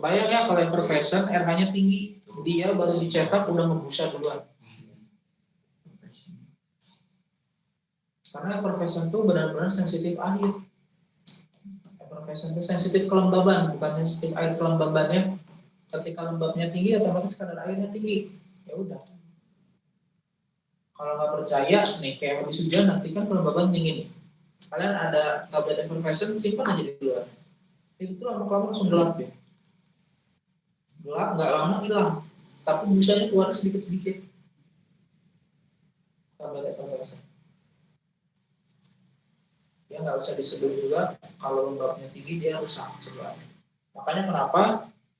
Kebayang ya kalau effervescent RH-nya tinggi, dia baru dicetak udah ngebusa duluan. Karena effervescent itu benar-benar sensitif air. Effervescent itu sensitif kelembaban, bukan sensitif air kelembabannya. Ketika lembabnya tinggi, otomatis kadar airnya tinggi. Ya udah. Kalau nggak percaya, nih kayak habis hujan nanti kan kelembaban tinggi nih. Kalian ada tablet effervescent, simpan aja di luar. Itu tuh lama-lama langsung gelap ya. Gelap nggak lama hilang, tapi busanya keluar sedikit-sedikit. Tablet effervescent. Dia nggak usah diseduh juga, kalau lembabnya tinggi dia rusak sebenarnya. Makanya kenapa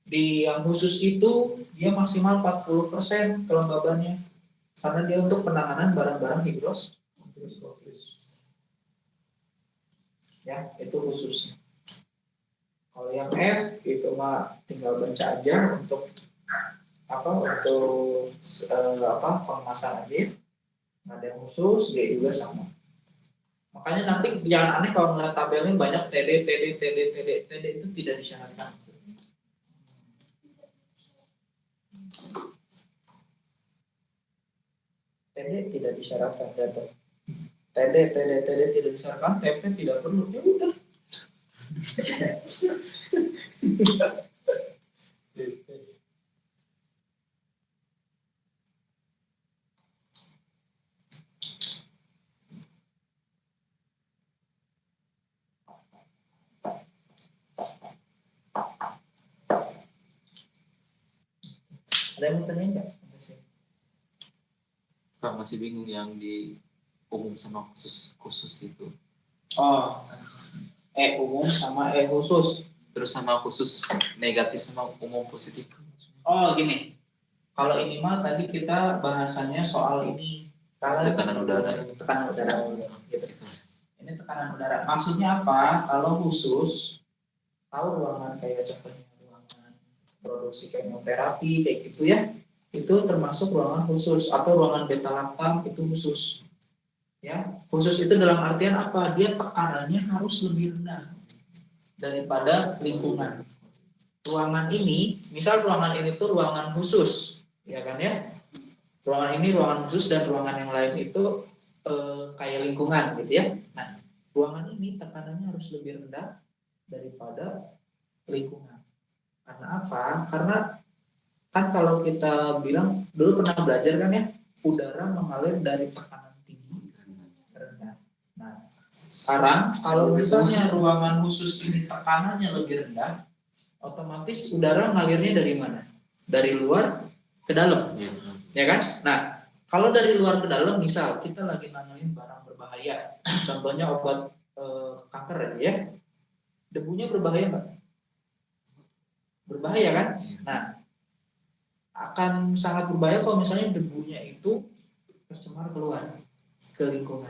di yang khusus itu dia maksimal 40% kelembabannya, karena dia untuk penanganan barang-barang higroscopis. Ya, itu khususnya. Kalau yang F itu mah tinggal baca aja untuk pengemasan aja. Ada yang khusus, dia juga sama. Makanya nanti jangan aneh kalau ngeliat tabelnya banyak TD itu tidak disyaratkan. TD tidak disyaratkan data. TD tidak disyaratkan, TP tidak perlu. Ya udah. Ada yang mau tanya enggak? Kak, masih bingung yang di umum sama khusus itu. Oh, umum sama khusus. Terus sama khusus negatif sama umum positif. Oh, gini. Kalau ini mah tadi kita bahasannya soal ini. Tekanan udara. Tekanan udara. Gitu. Ini tekanan udara. Maksudnya apa? Kalau khusus, tahu ruangan kayak contohnya ruangan produksi kemoterapi kayak gitu ya. Itu termasuk ruangan khusus atau ruangan beta lactam itu khusus. Ya, khusus itu dalam artian apa? Dia tekanannya harus lebih rendah daripada lingkungan. Ruangan ini, misal ruangan ini tuh ruangan khusus, ya kan ya? Ruangan ini ruangan khusus dan ruangan yang lain itu kayak lingkungan gitu ya. Nah, ruangan ini tekanannya harus lebih rendah daripada lingkungan. Karena apa? Karena kan kalau kita bilang dulu pernah belajar kan ya, udara mengalir dari tekanan tinggi ke rendah. Nah, sekarang kalau misalnya ruangan khusus ini tekanannya lebih rendah, otomatis udara ngalirnya dari mana? Dari luar ke dalam, ya kan? Nah, kalau dari luar ke dalam, misal kita lagi nanganin barang berbahaya, contohnya obat kanker ya, debunya berbahaya nggak? Berbahaya kan? Nah, akan sangat berbahaya kalau misalnya debunya itu tercemar keluar ke lingkungan.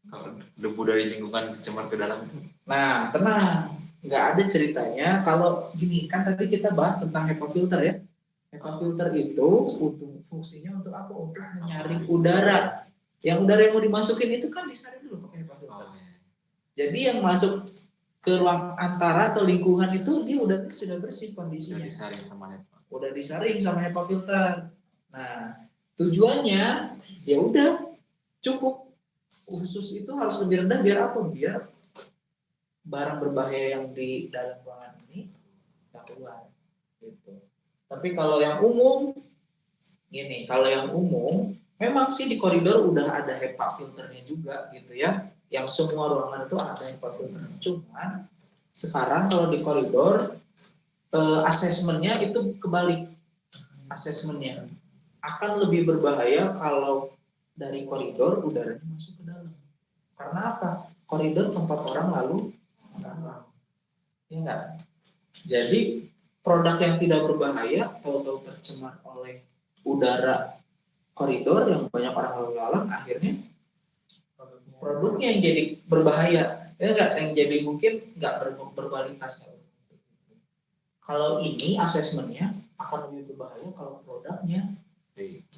Kalau debu dari lingkungan tercemar ke dalam itu? Nah, tenang, nggak ada ceritanya. Kalau gini, kan tadi kita bahas tentang HEPA filter ya. HEPA filter itu fungsinya untuk apa? Untuk menyaring udara. Yang udara yang mau dimasukin itu kan disaring dulu pakai HEPA filter. Jadi yang masuk ke ruang antara atau lingkungan itu dia udah sudah bersih kondisinya. Udah disaring sama HEPA filter. Nah, tujuannya ya udah cukup khusus itu harus lebih rendah biar apa? Biar barang berbahaya yang di dalam ruangan ini nggak keluar. Gitu. Tapi kalau yang umum, gini, kalau yang umum memang sih di koridor udah ada HEPA filternya juga gitu ya. Yang semua ruangan itu ada HEPA filter. Cuman sekarang kalau di koridor asesmennya itu kebalik. Asesmennya akan lebih berbahaya kalau dari koridor udaranya masuk ke dalam. Karena apa? Koridor tempat orang lalu lalang. Ya enggak? Jadi produk yang tidak berbahaya tahu-tahu tercemar oleh udara koridor yang banyak orang lalu lalang, akhirnya produknya yang jadi berbahaya. Ya enggak? Yang jadi mungkin enggak berkualitas. Kalau ini asesmennya akan lebih berbahaya kalau produknya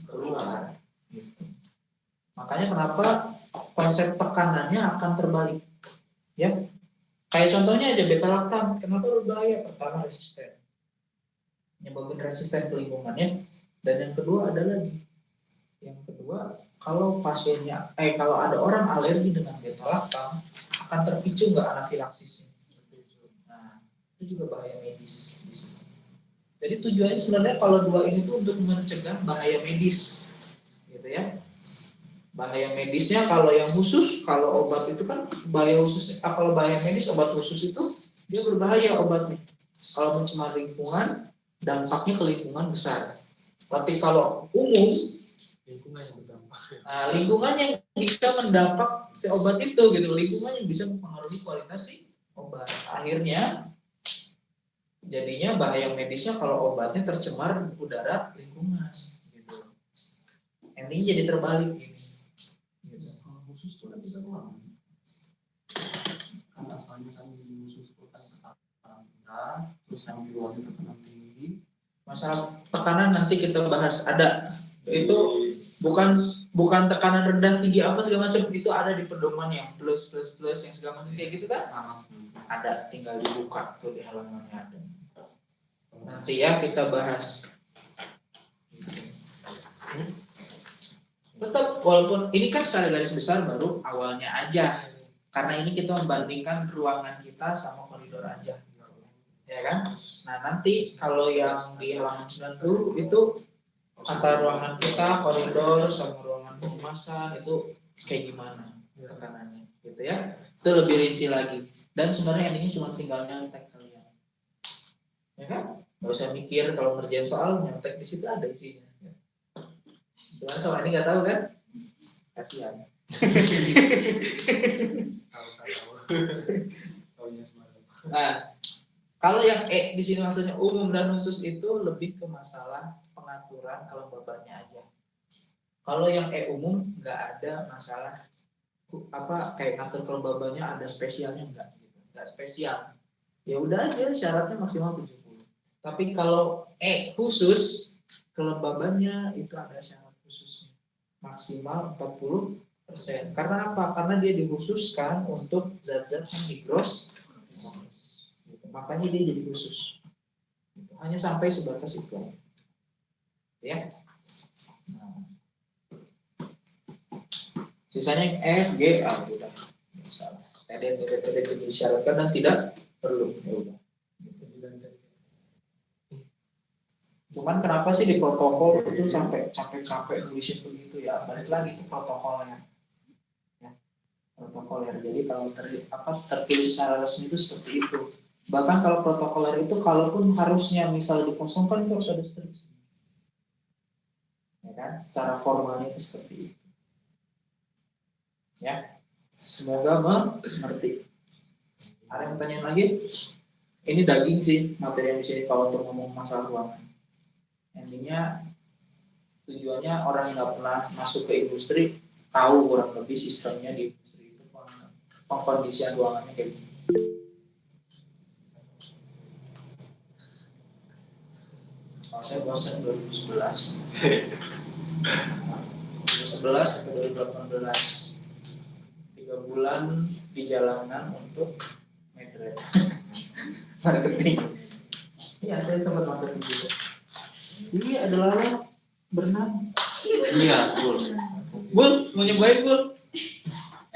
keluar. Gitu. Makanya kenapa konsep tekanannya akan terbalik. Ya. Kayak contohnya aja beta lactam, kenapa berbahaya? Pertama resisten. nyebabin resisten ke lingkungannya. Dan yang kedua kalau kalau ada orang alergi dengan beta-lactam akan terpicu nggak anafilaksisnya. Nah, itu juga bahaya medis di situ. Jadi tujuannya sebenarnya kalau dua ini tuh untuk mencegah bahaya medis, gitu ya. Bahaya medisnya kalau yang khusus, kalau obat itu kan bahaya khusus. Kalau bahaya medis obat khusus itu dia berbahaya obatnya. Kalau mencemar lingkungan, dampaknya ke lingkungan besar. Tapi kalau umum, lingkungan yang bisa mendampak si obat itu gitu, lingkungan yang bisa mempengaruhi kualitas si obat. Akhirnya jadinya bahaya medisnya kalau obatnya tercemar udara lingkungan gitu. Endingnya jadi terbalik gini. Gitu. Khusus itu kan tidak uang. Kan asalnya kan khusus itu kan tekanan rendah, terus yang di luar itu tekanan tinggi. Masalah tekanan nanti kita bahas, ada itu bukan tekanan rendah tinggi apa segala macam, itu ada di pedoman yang plus yang segala macam kayak gitu kan, ada, tinggal dibuka tuh di halamannya ada. Nanti ya kita bahas. Tetap walaupun ini kan secara garis besar baru awalnya aja, karena ini kita membandingkan ruangan kita sama koridor aja, ya kan? Nah nanti kalau yang di halaman 90 itu antara ruangan kita, koridor sama ruangan pengemasan itu kayak gimana tekanannya, gitu ya? Itu lebih rinci lagi. Dan sebenarnya ini cuma tinggal nyontek kalian, ya kan? Gak usah mikir kalau ngerjain soal, nyontek di situ ada isinya. Cuma soal ini nggak tahu kan? Kasihan. Nah, kalau yang di sini maksudnya umum dan khusus itu lebih ke masalah pengaturan kelembabannya aja. Kalau yang umum nggak ada masalah kayak ngatur kelembabannya ada spesialnya nggak spesial. Ya udah aja syaratnya maksimal 70. Tapi kalau khusus kelembabannya itu ada syarat khususnya maksimal 40%. Karena apa? Karena dia dikhususkan untuk zat-zat yang digross. Makanya dia jadi khusus. Hanya sampai sebatas itu. Ya. Nah. Sisanya F, G, A udah. Salah. TD disyaratkan dan tidak perlu. Ya udah. Cuman kenapa sih di protokol itu sampai capek-capek nulisin begitu ya? Balik lagi itu protokolnya. Ya. Protokol ya. Jadi kalau tertulis secara resmi itu seperti itu. Bahkan kalau protokoler itu kalaupun harusnya misal dikosongkan itu harus ada skripsi. Ya kan? Secara formalnya itu seperti itu. Ya. Semoga mengerti. Ada yang tanya lagi? Ini daging sih materi yang di sini kalau untuk ngomong masalah ruangan. Intinya tujuannya orang yang nggak pernah masuk ke industri tahu kurang lebih sistemnya di industri itu pengkondisian ruangannya kayak gini. Kalau saya bosan 2011 sampai 2018 3 bulan di jalanan untuk marketing. Iya, saya sempat marketing juga. Ini adalah berenang. Iya, Bul. Bul, mau nyobain Bul?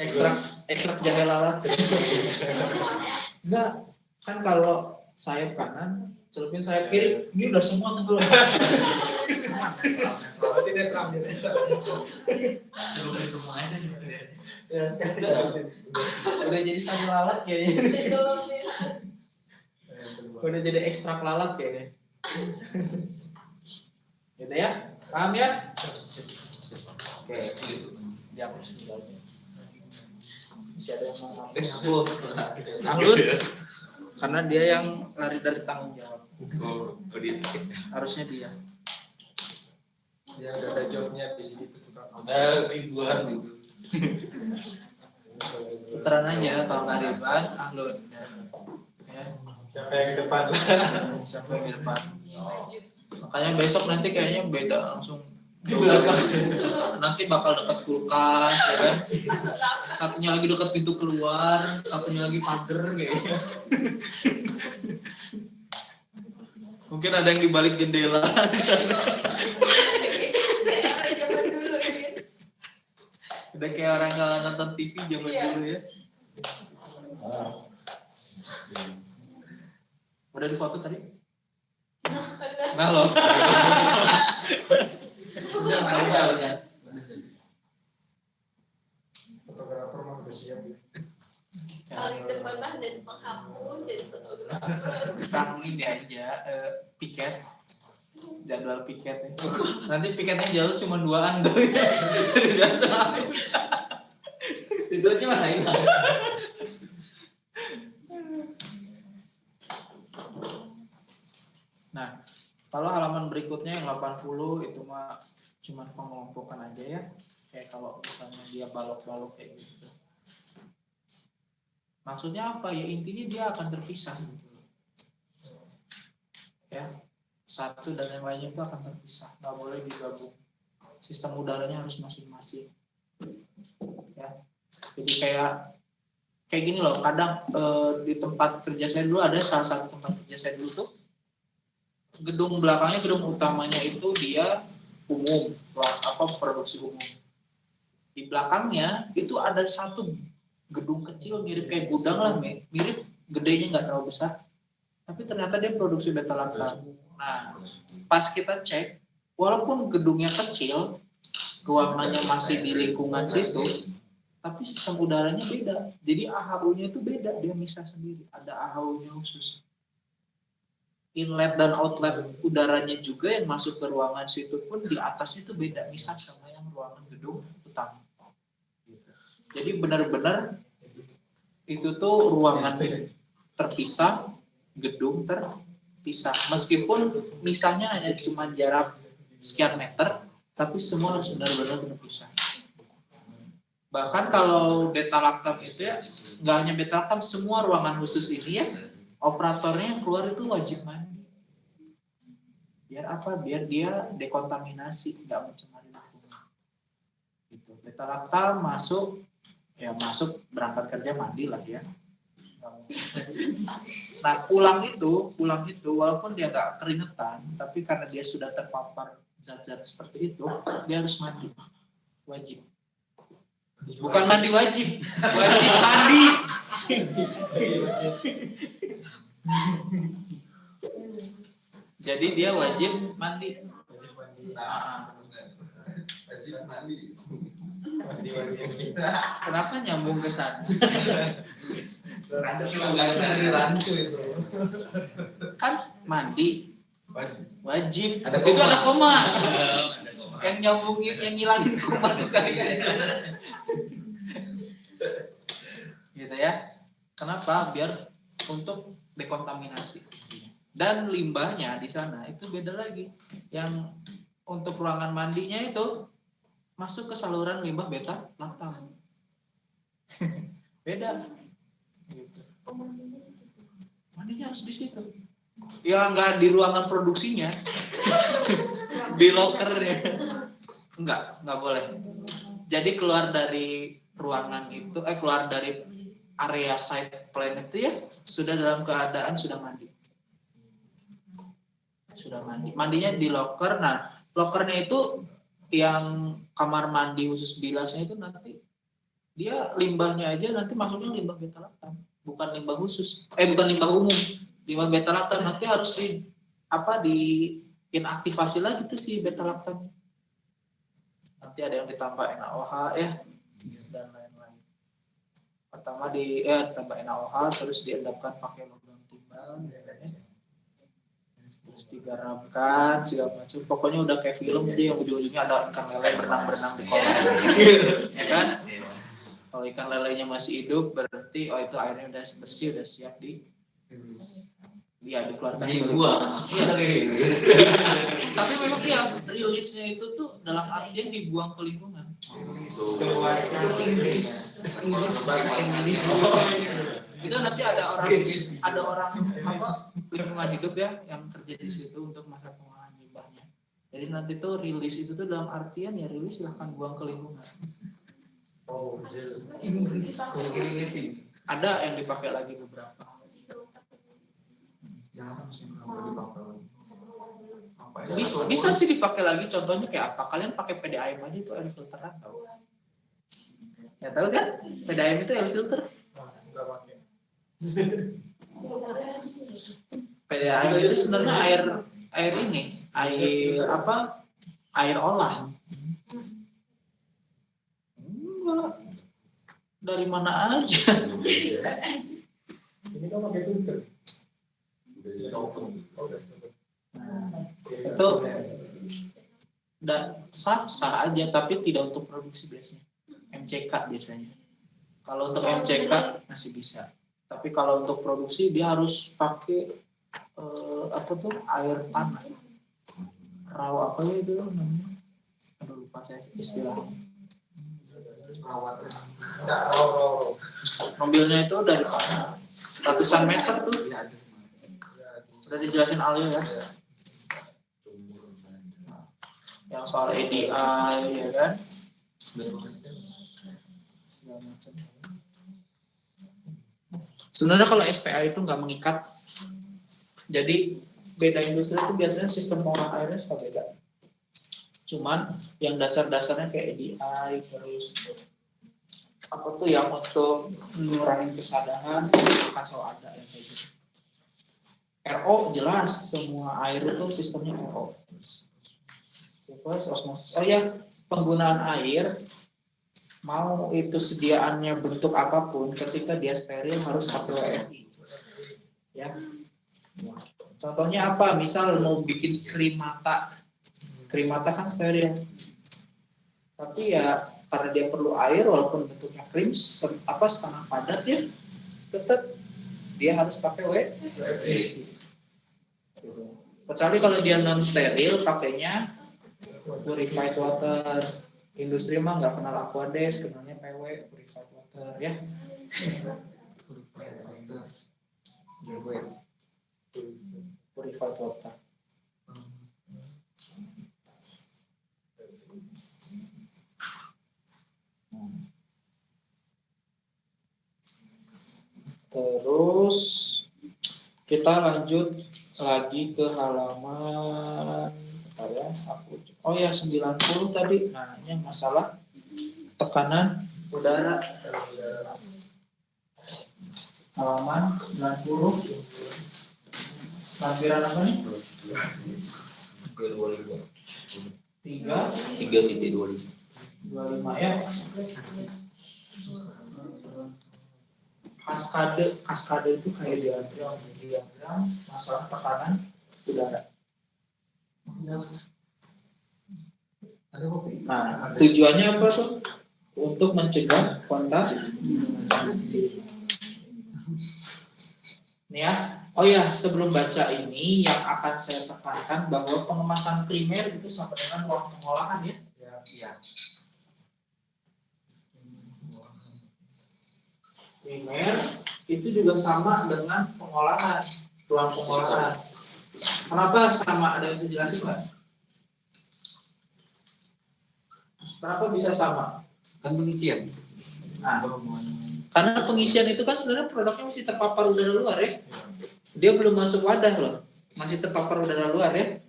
Ekstrak jahe lalat. Enggak, kan kalau sayap kanan, celupin sayap kiri, ini udah semua tuh. Tidak terang. Celupin semua aja sebenarnya. Ya sekarang udah jadi sayur lalat kayaknya. Udah jadi ekstrak lalat kayaknya. Gitu ya, paham ya? Oke, dihapus tinggalnya. Masih ada yang mau Ahlun, karena dia yang lari dari tanggung jawab. Harusnya dia. Dia udah ada jobnya di sini tuh tukang. Udah ribuan gitu. Puteran aja kalau nggak Ridwan, Ahlun. Ya. Siapa yang di depan? Siapa yang di depan? Makanya besok nanti kayaknya beda langsung Di belakang. Nanti bakal dekat kulkas, ya kan? Satunya lagi dekat pintu keluar, satunya lagi pagar kayaknya. Mungkin ada yang di balik jendela di sana. Udah kayak orang kalau nonton TV zaman dulu ya. Udah difoto tadi? Nah loh. Udah. Fotografer mah udah siap ya. Paling depan mah dan penghapus jadi fotografer. Kang ini aja piket, jadwal piketnya. Nanti piketnya jauh cuma 2-an tuh. Tidak salah. Itu cuma lain. Nah, kalau halaman berikutnya yang 80 itu mah cuma pengelompokan aja ya. Kayak kalau misalnya dia balok-balok kayak gitu. Maksudnya apa ya? Intinya dia akan terpisah gitu. Ya, satu dan yang lainnya itu akan terpisah, nggak boleh digabung. Sistem udaranya harus masing-masing. Ya, jadi kayak gini loh. Kadang di tempat kerja saya dulu ada salah satu tempat kerja saya dulu tuh gedung belakangnya, gedung utamanya itu dia umum, produksi umum. Di belakangnya itu ada satu gedung kecil mirip kayak gudang lah, mirip gedenya nggak terlalu besar, tapi ternyata dia produksi beta lactam. Nah, pas kita cek, walaupun gedungnya kecil, ruangannya masih di lingkungan situ, tapi sistem udaranya beda. Jadi AHU-nya itu beda, dia misah sendiri. Ada AHU-nya khusus. Inlet dan outlet udaranya juga yang masuk ke ruangan situ pun di atas itu beda, misah sama yang ruangan gedung utama. Jadi benar-benar itu tuh ruangan terpisah, gedung terpisah. Meskipun misahnya hanya cuma jarak sekian meter, tapi semua harus benar-benar terpisah. Bahkan kalau beta lactam itu ya, nggak hanya beta lactam, semua ruangan khusus ini ya, operatornya yang keluar itu wajib mandi. Biar apa? Biar dia dekontaminasi, nggak mencemari lingkungan. Gitu. Beta lactam masuk berangkat kerja mandi lah ya. Nah pulang itu walaupun dia nggak keringetan, tapi karena dia sudah terpapar zat-zat seperti itu, dia harus mandi, wajib. Bukan mandi wajib mandi. Jadi dia wajib mandi. Kenapa nyambung ke sana? Dari rancu itu. Kan mandi wajib. Ada Itu koma. ada koma. Yang nyambungin, yang ngilangin koma tuh kalian. Gitu ya. Kenapa? Biar untuk dekontaminasi. Dan limbahnya di sana itu beda lagi. Yang untuk ruangan mandinya itu masuk ke saluran limbah beta lactam. Beda. Gitu. Mandinya harus di situ. Ya nggak di ruangan produksinya. Di lokernya. Nggak boleh. Jadi keluar dari ruangan itu, keluar dari area site plan itu ya, sudah dalam keadaan sudah mandi. Sudah mandi. Mandinya di loker. Nah, lokernya itu yang kamar mandi khusus bilasnya itu nanti dia limbahnya aja nanti masuknya limbah beta lactam, bukan limbah khusus. Bukan limbah umum. Limbah beta lactam nanti harus di inaktivasi lagi tuh si beta lactam. Nanti ada yang ditambah NaOH ya dan lain-lain. Pertama ditambah NaOH terus diendapkan pakai logam timbal ya. Terus digaramkan segala macam. Pokoknya udah kayak film aja yang ujung-ujungnya ada ikan lele berenang-berenang di kolam. Ya kan? Kalau ikan lelenya masih hidup berarti itu airnya udah bersih, udah siap dikeluarkan. Dibuang. Tapi memang ya rilisnya itu tuh dalam artian dibuang ke lingkungan. Keluarkan Inggris. Itu nanti ada orang lingkungan hidup ya yang kerja di situ untuk masa pengolahan limbahnya. Jadi nanti tuh rilis itu tuh dalam artian ya rilis silahkan buang ke lingkungan. Oh, Inggris. Ada yang dipakai lagi beberapa. Jarang sih kalau dipakai. Bisa sih dipakai lagi, contohnya kayak apa? Kalian pakai PDAM aja itu air filteran tahu. Ya tahu kan? PDAM itu air filter. Enggak pakai. PDAM itu sebenarnya air ini, air apa? Air olah. Enggak. Dari mana aja? Ini kan pakai filter. Itu sah aja, tapi tidak untuk produksi biasanya. MCK biasanya. Kalau untuk MCK masih bisa. Tapi kalau untuk produksi dia harus pakai apa tuh air tanah. Raw apa ya itu namanya? Aduh lupa saya istilahnya. Rawat. Enggak raw. Mobilnya itu dari tanah. Ratusan meter tuh. Udah dijelasin Alio ya. Yang soal ADI ya kan. Sebenarnya kalau SPA itu nggak mengikat, jadi beda industri itu biasanya sistem pengolah airnya suka beda. Cuman yang dasar-dasarnya kayak ADI, terus apa tuh yang untuk mengurangi kesadaran akan selalu ada yang kayak gitu. RO jelas semua air itu sistemnya RO. Terus osmosis. Oh ya, penggunaan air mau itu sediaannya bentuk apapun, ketika dia steril harus pakai WFI. Ya. Contohnya apa? Misal mau bikin krim mata. Krim mata kan steril. Tapi ya karena dia perlu air walaupun bentuknya krim setengah padat ya, tetap dia harus pakai WFI. Kecuali kalau dia non steril pakainya purified water. Industri mah nggak kenal Aquades, kenalnya PW, purified water ya. Purified water. Terus kita lanjut lagi ke halaman ya, oh ya 90 tadi. Nah, ini masalah tekanan udara. Halaman 90. Lampiran apa nih? 3.25 ya. Kaskade itu kayak diagram masalah tekanan udara. Nah, tujuannya apa tuh? Untuk mencegah kontaminasi. Nih ya. Oh ya, sebelum baca ini yang akan saya tekankan bahwa pengemasan primer itu sama dengan ruang pengolahan ya. Ya. Primer itu juga sama dengan pengolahan, ruang pengolahan. Kenapa sama? Ada yang dijelasin nggak? Kenapa bisa sama? Kan pengisian. Nah, karena pengisian itu kan sebenarnya produknya masih terpapar udara luar ya. Dia belum masuk wadah loh, masih terpapar udara luar ya.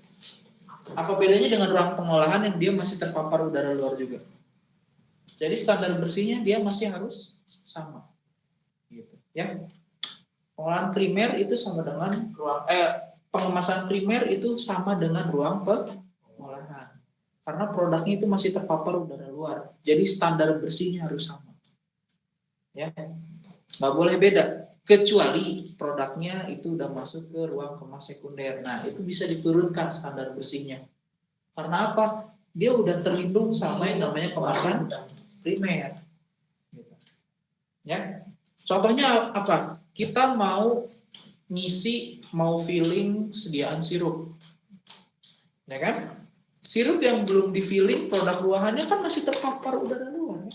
Apa bedanya dengan ruang pengolahan yang dia masih terpapar udara luar juga? Jadi standar bersihnya dia masih harus sama. Gitu, ya. Pengolahan primer itu sama dengan pengemasan primer itu sama dengan ruang pengolahan. Karena produknya itu masih terpapar udara luar. Jadi standar bersihnya harus sama. Ya. Nggak boleh beda. Kecuali produknya itu udah masuk ke ruang kemas sekunder. Nah, itu bisa diturunkan standar bersihnya. Karena apa? Dia udah terlindung sama yang namanya kemasan primer. Ya. Contohnya apa? Kita mau filling sediaan sirup. Ya kan? Sirup yang belum di-filling produk ruangannya kan masih terpapar udara luar.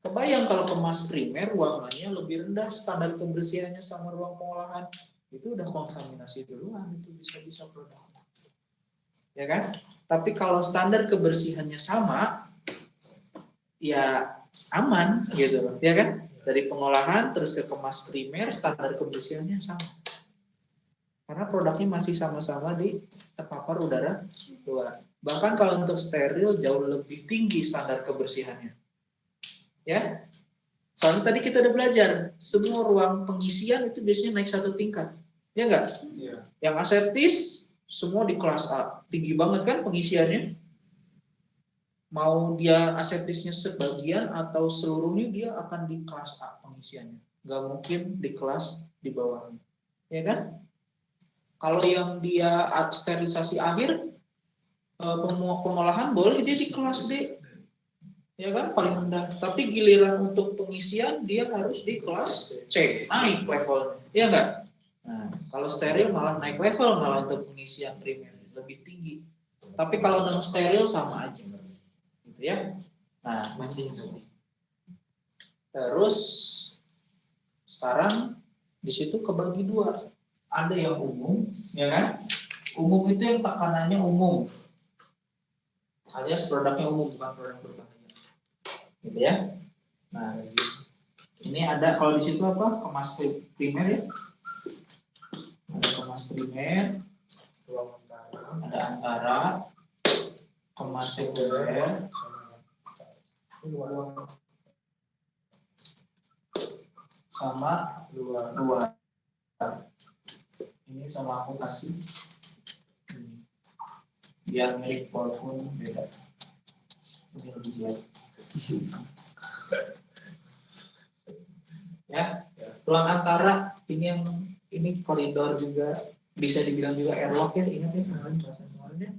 Kebayang kalau kemas primer ruangannya lebih rendah standar kebersihannya sama ruang pengolahan, itu udah kontaminasi duluan, itu bisa produk. Ya kan? Tapi kalau standar kebersihannya sama, ya aman gitu, ya kan? Dari pengolahan terus ke kemas primer standar kebersihannya sama. karena produknya masih sama-sama di terpapar udara luar. Bahkan kalau untuk steril jauh lebih tinggi standar kebersihannya. Ya, soalnya tadi kita udah belajar, semua ruang pengisian itu biasanya naik satu tingkat. Ya enggak? Iya. Yang aseptis semua di kelas A. Tinggi banget kan pengisiannya? Mau dia aseptisnya sebagian atau seluruhnya, dia akan di kelas A pengisiannya. Nggak mungkin di kelas di bawahnya. Ya kan? Kalau yang dia sterilisasi akhir, pengolahan boleh dia di kelas D. Ya kan? Paling rendah. Tapi giliran untuk pengisian dia harus di kelas C. Naik levelnya. Ya enggak? Nah, kalau steril malah naik level, malah untuk pengisian primer lebih tinggi. Tapi kalau non steril sama aja. Gitu ya. Nah, Masih terus sekarang di situ kebagi dua. Ada yang umum, ya kan? Umum itu yang tekanannya umum. Alias produknya umum, bukan produk berbahaya. Gitu ya. Nah, ini ada kalau di situ apa? Kemas primer ya. Ada kemas primer, ada antara, kemas sekunder, sama luar. Ini sama aku kasih. Biar milik pun beda. Ini lebih siap. Ya, ruang antara ini koridor juga, bisa dibilang juga airlock ya, ingat ya kemarin ya.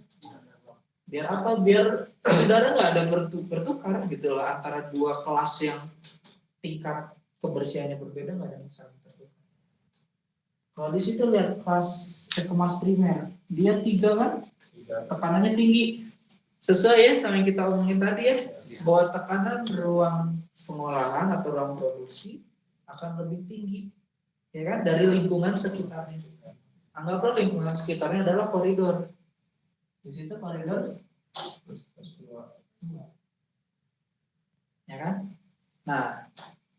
Biar apa? Biar udara nggak ada bertukar gitu loh antara dua kelas yang tingkat kebersihannya berbeda, nggak ada masalah tertukar. Kalau di situ lihat kemas primer, dia 3 kan, tekanannya tinggi, sesuai ya sama yang kita omongin tadi ya, bahwa tekanan ruang pengolahan atau ruang produksi akan lebih tinggi, ya kan, dari lingkungan sekitarnya. Anggaplah lingkungan sekitarnya adalah koridor. Di situ koridor ya kan. Nah,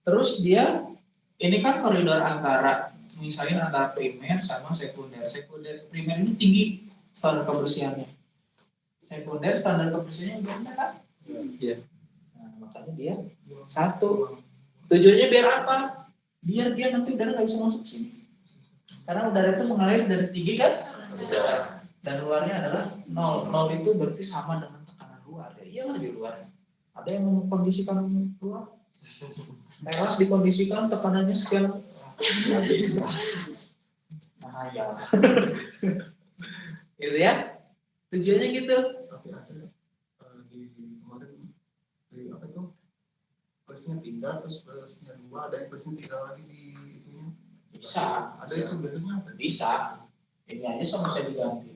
terus dia ini kan koridor antara, misalnya antara primer sama sekunder. Sekunder primer ini tinggi standar kebersihannya. Sekunder standar kebersihannya rendah kan? Iya. Nah, makanya dia 1. Tujuannya biar apa? Biar dia nanti udara nggak bisa masuk sini. Karena udara itu mengalir dari tinggi kan? Dan luarnya adalah 0. 0 itu berarti sama dengan tekanan luar. Ya iyalah di luar. Ada yang mengkondisikan luar. Teras dikondisikan tekanannya sekian. Nggak bisa. Nah ya. Gitu ya. Tujuannya gitu. Tapi ada di kemarin di apa itu plusnya 3 terus plusnya 2, ada yang plusnya 3 lagi di itunya. Bisa. Ada itu biasanya apa? Bisa. Ini aja sama saya diganti.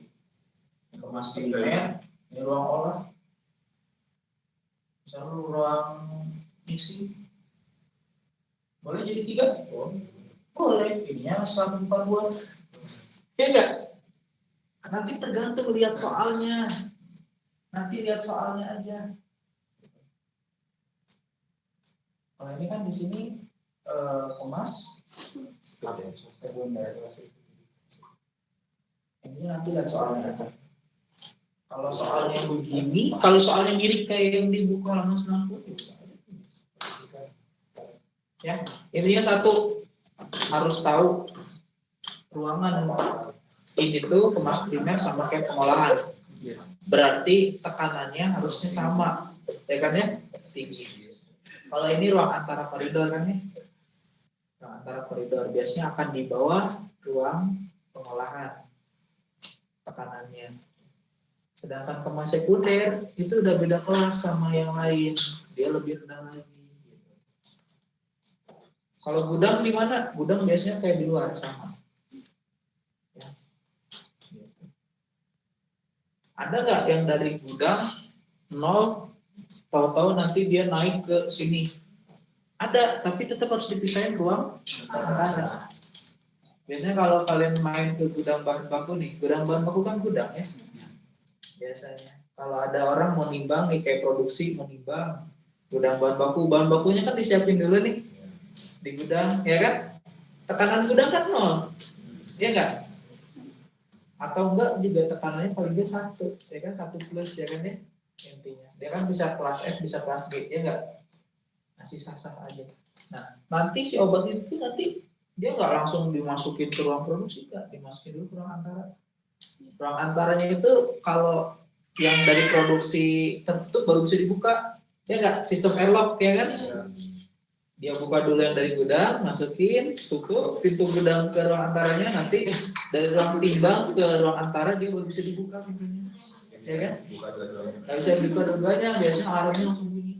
Kemas Tiga ya? primer, ini ruang olah. Misalnya ruang mixing. Boleh jadi 3? Boleh. Ininya 142. Ya enggak? Nanti tergantung lihat soalnya. Nanti lihat soalnya aja. Kalau ini kan di sini kemas sekunder. Ini nanti lihat soalnya aja. Kalau soalnya begini, kalau soalnya mirip kayak yang di buku halaman 90, ya, intinya 1 harus tahu ruangan ini tuh kemas primer sama kayak pengolahan. Berarti tekanannya harusnya sama, ya kan ya? Tinggi. Kalau ini ruang antara koridor kan ya? Ruang antara koridor biasanya akan di bawah ruang pengolahan tekanannya. Sedangkan kemas sekunder itu udah beda kelas sama yang lain, dia lebih rendah lagi. Kalau gudang di mana? Gudang biasanya kayak di luar sama. Ya. Ada nggak yang dari gudang 0 tahu-tahu nanti dia naik ke sini? Ada, tapi tetap harus dipisahin ruang antara. Biasanya kalau kalian main ke gudang bahan baku nih, gudang bahan baku kan gudang ya. Biasanya kalau ada orang mau nimbang nih, kayak produksi mau nimbang gudang bahan bakunya kan disiapin dulu nih di gudang, ya kan? Tekanan gudang kan 0, ya enggak? atau enggak juga tekanannya paling dia 1, ya kan 1 plus ya kan ya intinya. Dia kan bisa kelas F bisa kelas G ya enggak, masih sah-sah aja. Nah nanti si obat itu nanti dia nggak langsung dimasukin ke ruang produksi, enggak dimasukin dulu ke ruang antara. Ruang antaranya itu kalau yang dari produksi tertutup baru bisa dibuka ya enggak, sistem airlock ya kan. Dia buka dulu yang dari gudang, masukin, tutup pintu gudang ke ruang antaranya, nanti dari ruang timbang ke ruang antara dia baru bisa dibuka pintunya, ya kan? Buka dua-duanya. Nggak bisa dibuka dua-duanya, biasanya alarmnya langsung bunyi.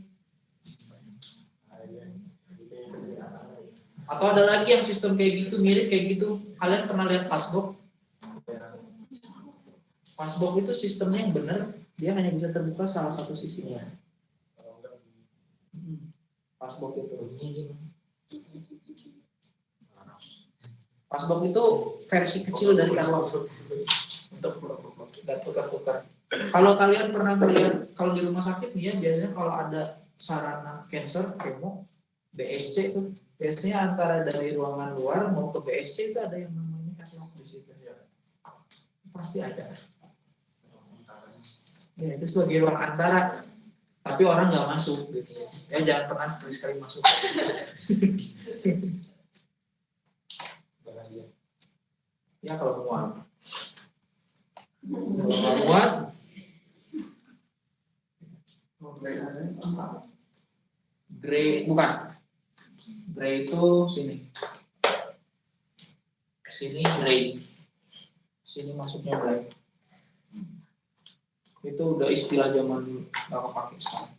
Atau ada lagi yang sistem kayak gitu, mirip kayak gitu. Kalian pernah lihat passbook? Passbook itu sistemnya yang benar, dia hanya bisa terbuka salah satu sisinya. Passbook itu. Passbook itu versi kecil dari airlock untuk dan tukar-tukar. Kalau kalian pernah melihat kalau di rumah sakit nih ya, biasanya kalau ada sarana cancer, kemo, BSC itu biasanya antara dari ruangan luar mau ke BSC itu ada yang namanya airlock di situ. Pasti ada. Ya, itu sebagai ruang antara, tapi orang nggak masuk gitu. Ya jangan pernah sekali-sekali masuk. Ya kalau muat. Kalau nggak muat, Grey bukan. Grey itu sini. Sini Grey. Sini masuknya Grey. Itu udah istilah zaman nggak kepake sekarang.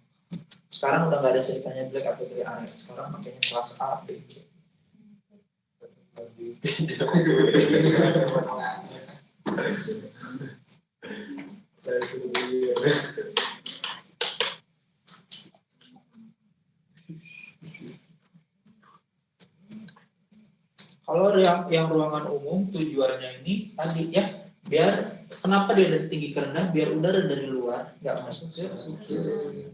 Sekarang udah nggak ada ceritanya black atau grey area. Sekarang makanya kelas A, B, C. Kalau yang ruangan umum tujuannya ini tadi ya, biar kenapa dia dari tinggi ke rendah, biar udara dari luar nggak masuk ke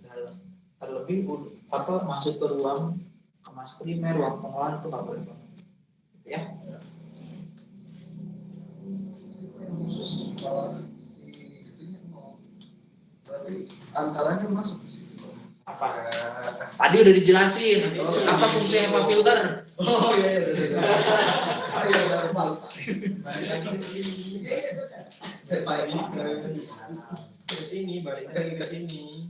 dalam. Terlebih masuk ke ruang kemas primer, ruang pengolahan itu nggak boleh banget. Ya. Yang khusus malah si itunya mau berarti antaranya masuk di situ. Apa? Tadi udah dijelasin. Apa fungsi HEPA filter? Oh iya. Ayo normal. Balik lagi ke sini. Ke sini, balik lagi ke sini.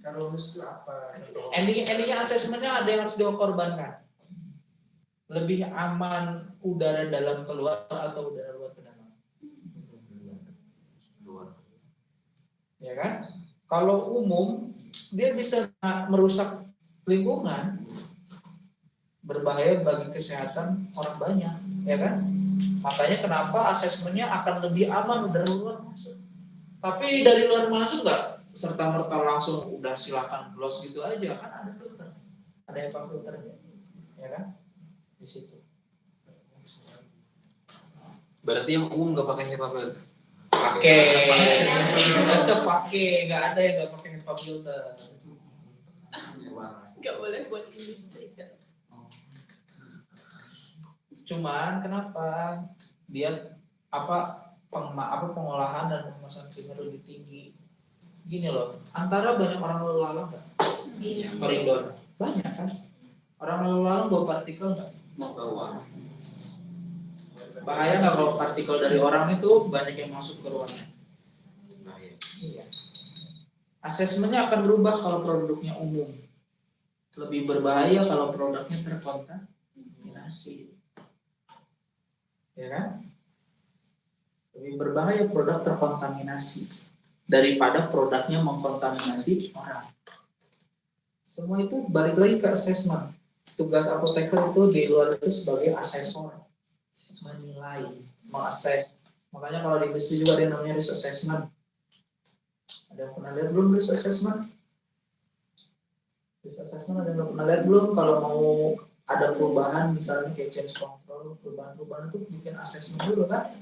Kalau harus itu apa? Endingnya asesmennya ada yang harus dikorbankan. Lebih aman udara dalam keluar atau udara luar ke dalam? Luar. Ya kan? Kalau umum dia bisa merusak lingkungan, berbahaya bagi kesehatan orang banyak, ya kan? Makanya kenapa asesmennya akan lebih aman udara luar masuk. Tapi dari luar masuk nggak serta merta langsung udah silakan close gitu aja, kan ada filter, ada HEPA filternya, ya kan? Di situ. Berarti yang umum nggak pakai HEPA filter? Tetap pakai, nggak ada yang nggak pakai HEPA filter. Nggak boleh buat industri kan. Cuman kenapa dia pengolahan dan pengemasan primer lebih tinggi? Gini loh, antara banyak orang lalu lalang nggak? Koridor banyak kan? Orang lalu lalang bawa partikel nggak? Bawa. Bahaya nggak kalau partikel dari orang itu banyak yang masuk ke ruangan? Nah, ya. Iya. Asesmennya akan berubah kalau produknya umum. Lebih berbahaya kalau produknya terkontaminasi. Ya kan? Lebih berbahaya produk terkontaminasi daripada produknya mengkontaminasi orang. Semua itu balik lagi ke assessment. Tugas apoteker itu di luar itu sebagai asesor, menilai, mengakses. Makanya kalau di industri juga ada yang namanya risk assessment. Ada yang pernah lihat belum risk assessment? Risk assessment ada yang pernah lihat belum? Kalau mau ada perubahan misalnya kayak change control, perubahan-perubahan itu bikin assessment dulu kan?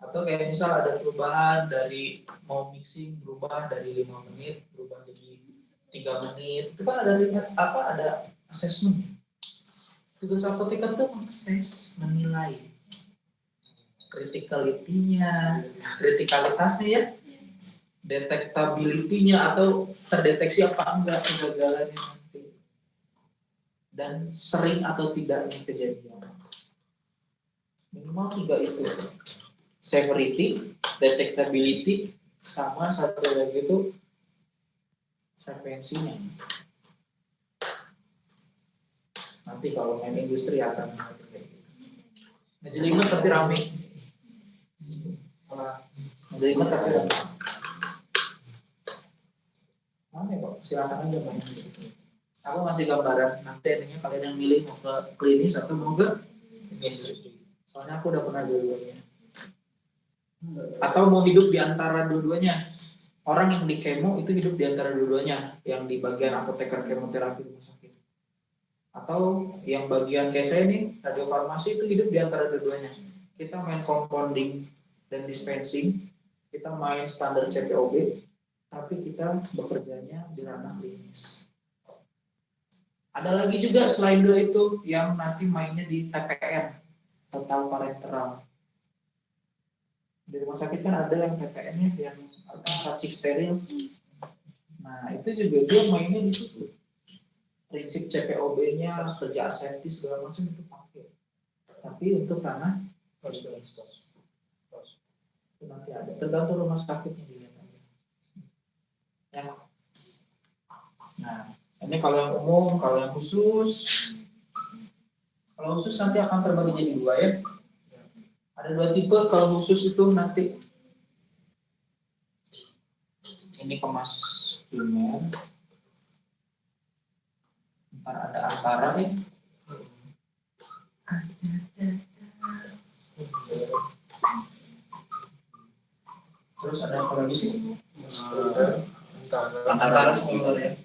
Atau kayak misal ada perubahan dari mau mixing berubah dari 5 menit berubah jadi 3 menit, itu kan ada ada assessment. Tugas apoteker itu mengakses, menilai. kritikalitasnya ya, detektability-nya atau terdeteksi apa enggak kegagalannya nanti, dan sering atau tidaknya kejadian. Minimal 3 itu, severity, detectability, sama satu lagi itu frekuensinya. Nanti kalau main industri akan ngejelimet tapi rame. Ngejelimet tapi rame. Mana kok? Silakan aja main. Aku ngasih gambaran. Nanti endingnya kalian yang milih mau ke klinis atau mau ke industri. Soalnya aku udah pernah dua-duanya. Atau mau hidup di antara dua-duanya. Orang yang di kemo itu hidup di antara dua-duanya. Yang di bagian apoteker kemoterapi rumah sakit. Atau yang bagian kayak saya nih, radiofarmasi itu hidup di antara dua-duanya. Kita main compounding dan dispensing. Kita main standar CPOB. Tapi kita bekerjanya di ranah klinis. Ada lagi juga selain dua itu yang nanti mainnya di TPN, total parenteral. Di rumah sakit kan ada yang TPN-nya yang racik steril. Nah itu juga dia mainnya di situ. Prinsip CPOB-nya, kerja aseptis segala macam itu pakai. Tapi untuk ranah klinis itu nanti ada. Tergantung rumah sakitnya dilihat aja. Ya. Nah, ini kalau yang umum, kalau yang khusus. Kalau khusus nanti akan terbagi jadi 2 ya. Ada 2 tipe kalau khusus itu nanti. Ini kemas primer. Ntar ada antara nih. Terus ada apa lagi sih? Antara spoiler ya.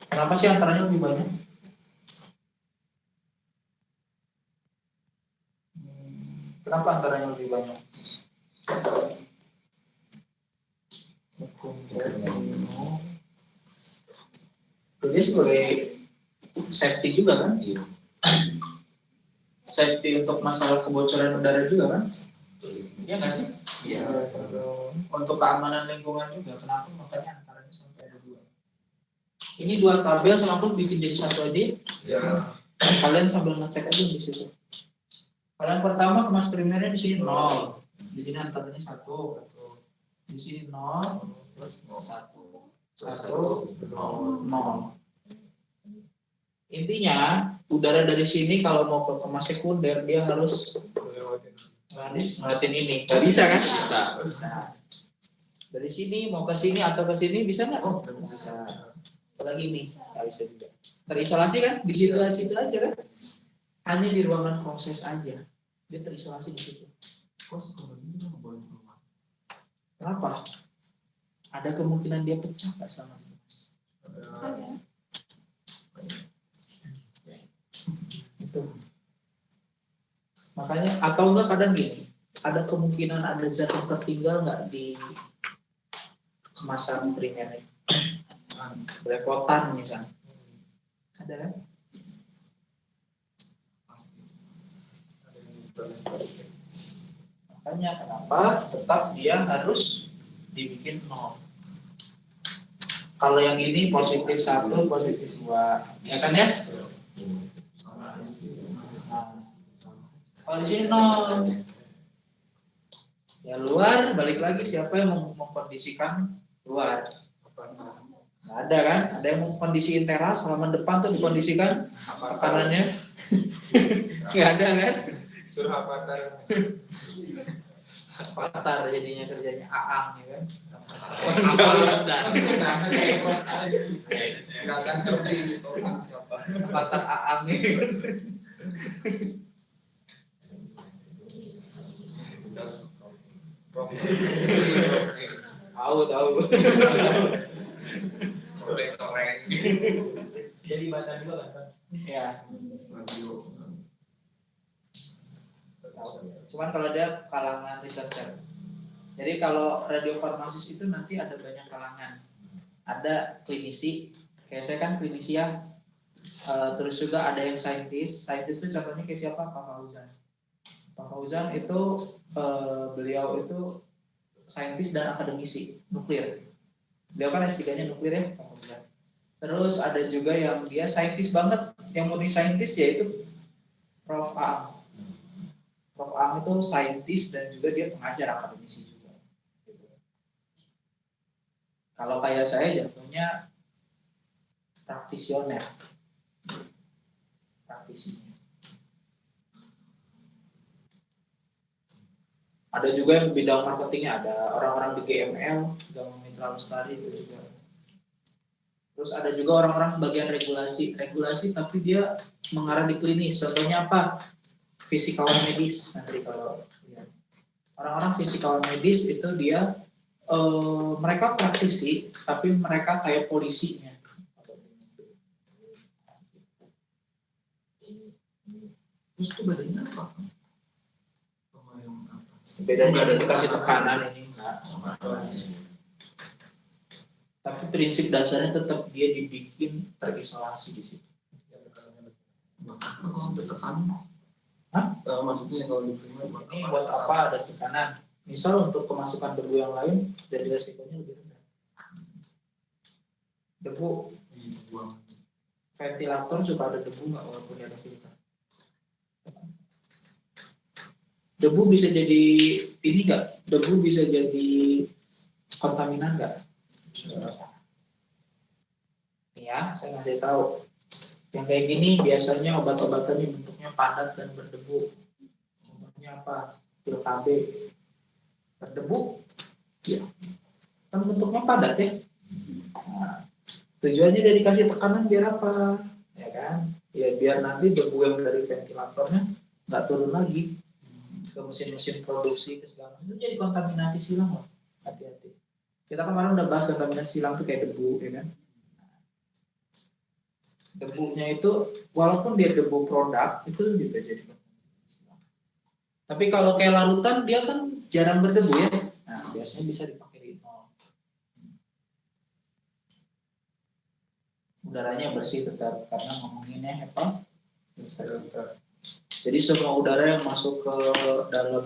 Kenapa sih antaranya lebih banyak? Kenapa antaranya lebih banyak? Dia sebagai safety juga kan? Iya. Safety untuk masalah kebocoran udara juga kan? Iya nggak sih? Iya. Untuk keamanan lingkungan juga. Kenapa? Makanya antaranya sampai ada 2. Ini 2 tabel sama aku bikin jadi satu aja. Ya. Kalian sambil ngecek aja di situ. Kalau yang pertama kemas primernya di sini 0. Di sini antaranya 1. Di sini 0 plus 1. 0. Intinya udara dari sini kalau mau ke kemas sekunder dia harus ngelewatin ini. Nggak bisa kan? Bisa. Dari sini mau ke sini atau ke sini bisa nggak? Oh, bisa. Apalagi nih, nggak bisa juga. Terisolasi kan? Di situ aja kan? Hanya di ruangan proses aja. Dia terisolasi di situ. Kenapa? Ada kemungkinan dia pecah nggak selama di kemas? Itu. Makanya atau enggak kadang gini, ada kemungkinan ada zat yang tertinggal nggak di kemasan primernya, belepotan misalnya, ada kan? Makanya kenapa tetap dia harus dibikin 0. Kalau yang ini positif 1, positif 2, ya kan ya? Kalau di sini 0. Ya luar, balik lagi siapa yang mengkondisikan luar? Nggak ada kan? Ada yang mengkondisikan teras, halaman depan tuh dikondisikan tekanannya? Nggak ada kan? Suruh avatar. Avatar jadinya kerjanya Aang ya kan? Nggak akan ngerti orang siapa. Avatar Aang ya kan? Tahu. Soreng. Jadi baca juga kan? Ya. Cuman kalau dia kalangan researcher. Jadi kalau radiofarmasis itu nanti ada banyak kalangan. ada klinisi, kayak saya kan klinisi ya. Terus juga ada yang saintis itu contohnya kayak siapa? Pak Fauzan. Pak Fauzan itu beliau itu saintis dan akademisi nuklir. Beliau kan S3-nya nuklir ya, Pak Fauzan. Terus ada juga yang dia saintis banget, yang murni saintis yaitu Prof. Ang. Prof. Ang itu saintis dan juga dia pengajar akademisi juga. Kalau kayak saya jatuhnya praktisinya. Ada juga yang bidang marketingnya, ada orang-orang di GML, Gama Mitra Lestari itu juga. Terus ada juga orang-orang bagian regulasi tapi dia mengarah di klinis. Contohnya apa? Fisikawan medis. Nanti kalau ya. Orang-orang fisikawan medis itu dia mereka praktisi tapi mereka kayak polisinya. Terus itu bedanya apa? Bedanya ada dikasih tekanan ini enggak. Tapi prinsip dasarnya tetap dia dibikin terisolasi di situ. Kalau bertekan, maksudnya kalau diterima ini buat apa ada tekanan? Misal untuk kemasukan debu yang lain dari resikonya lebih rendah. Debu ventilator juga ada debu nggak walaupun ada filter. Debu bisa jadi ini nggak? Debu bisa jadi kontaminan nggak? Ya, saya ngasih tahu. Yang kayak gini biasanya obat-obatannya bentuknya padat dan berdebu. Contohnya apa? Pil KB. Berdebu? Ya. Kan bentuknya padat ya. Nah, tujuannya dia dikasih tekanan biar apa? Ya kan? Ya biar nanti debu yang dari ventilatornya nggak turun lagi ke mesin-mesin produksi ke segala macam. Itu jadi kontaminasi silang loh. Hati-hati. Kita kemarin udah bahas kontaminasi silang itu kayak debu, ya kan? Debunya itu walaupun dia debu produk itu juga jadi kontaminasi silang. Tapi kalau kayak larutan dia kan jarang berdebu ya. Nah, biasanya bisa dipakai di nol. Udaranya bersih tetap karena ngomonginnya apa? Filter. Jadi semua udara yang masuk ke dalam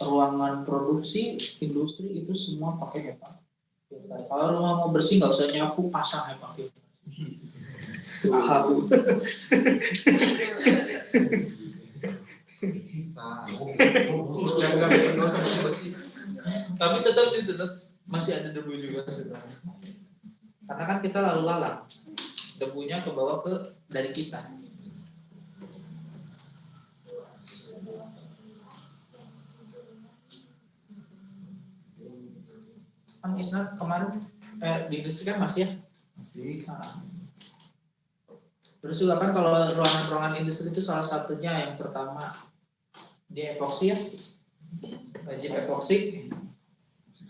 ruangan produksi industri itu semua pakai HEPA filter. Kalau rumah mau bersih nggak usah nyapu, pasang HEPA filter. Tahu. Tapi tetap sih masih ada debu juga sebenarnya. Karena kan kita lalu lalang, debunya ke bawah ke dari kita. Kan Isna kemarin di industri kan masih ya? masih. Terus juga kan kalau ruangan-ruangan industri itu salah satunya yang pertama dia epoksi ya, wajib epoksi.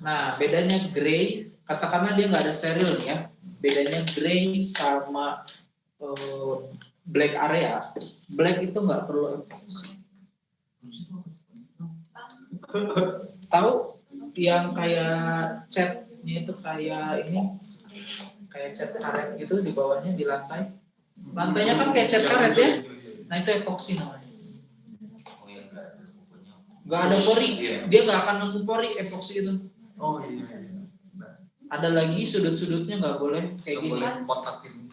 Nah bedanya grey, katakanlah dia nggak ada steril nih ya, bedanya grey sama black area. Black itu nggak perlu epoksi. Tahu yang kayak catnya itu kayak ini, kayak cat karet gitu di bawahnya di lantai. Lantainya kan kayak cat karet ya. Nah itu epoksi namanya. Gak ada pori, dia gak akan nunggu pori epoksi itu. Oh iya. Ada lagi sudut-sudutnya nggak boleh kayak gini. Kotak ini.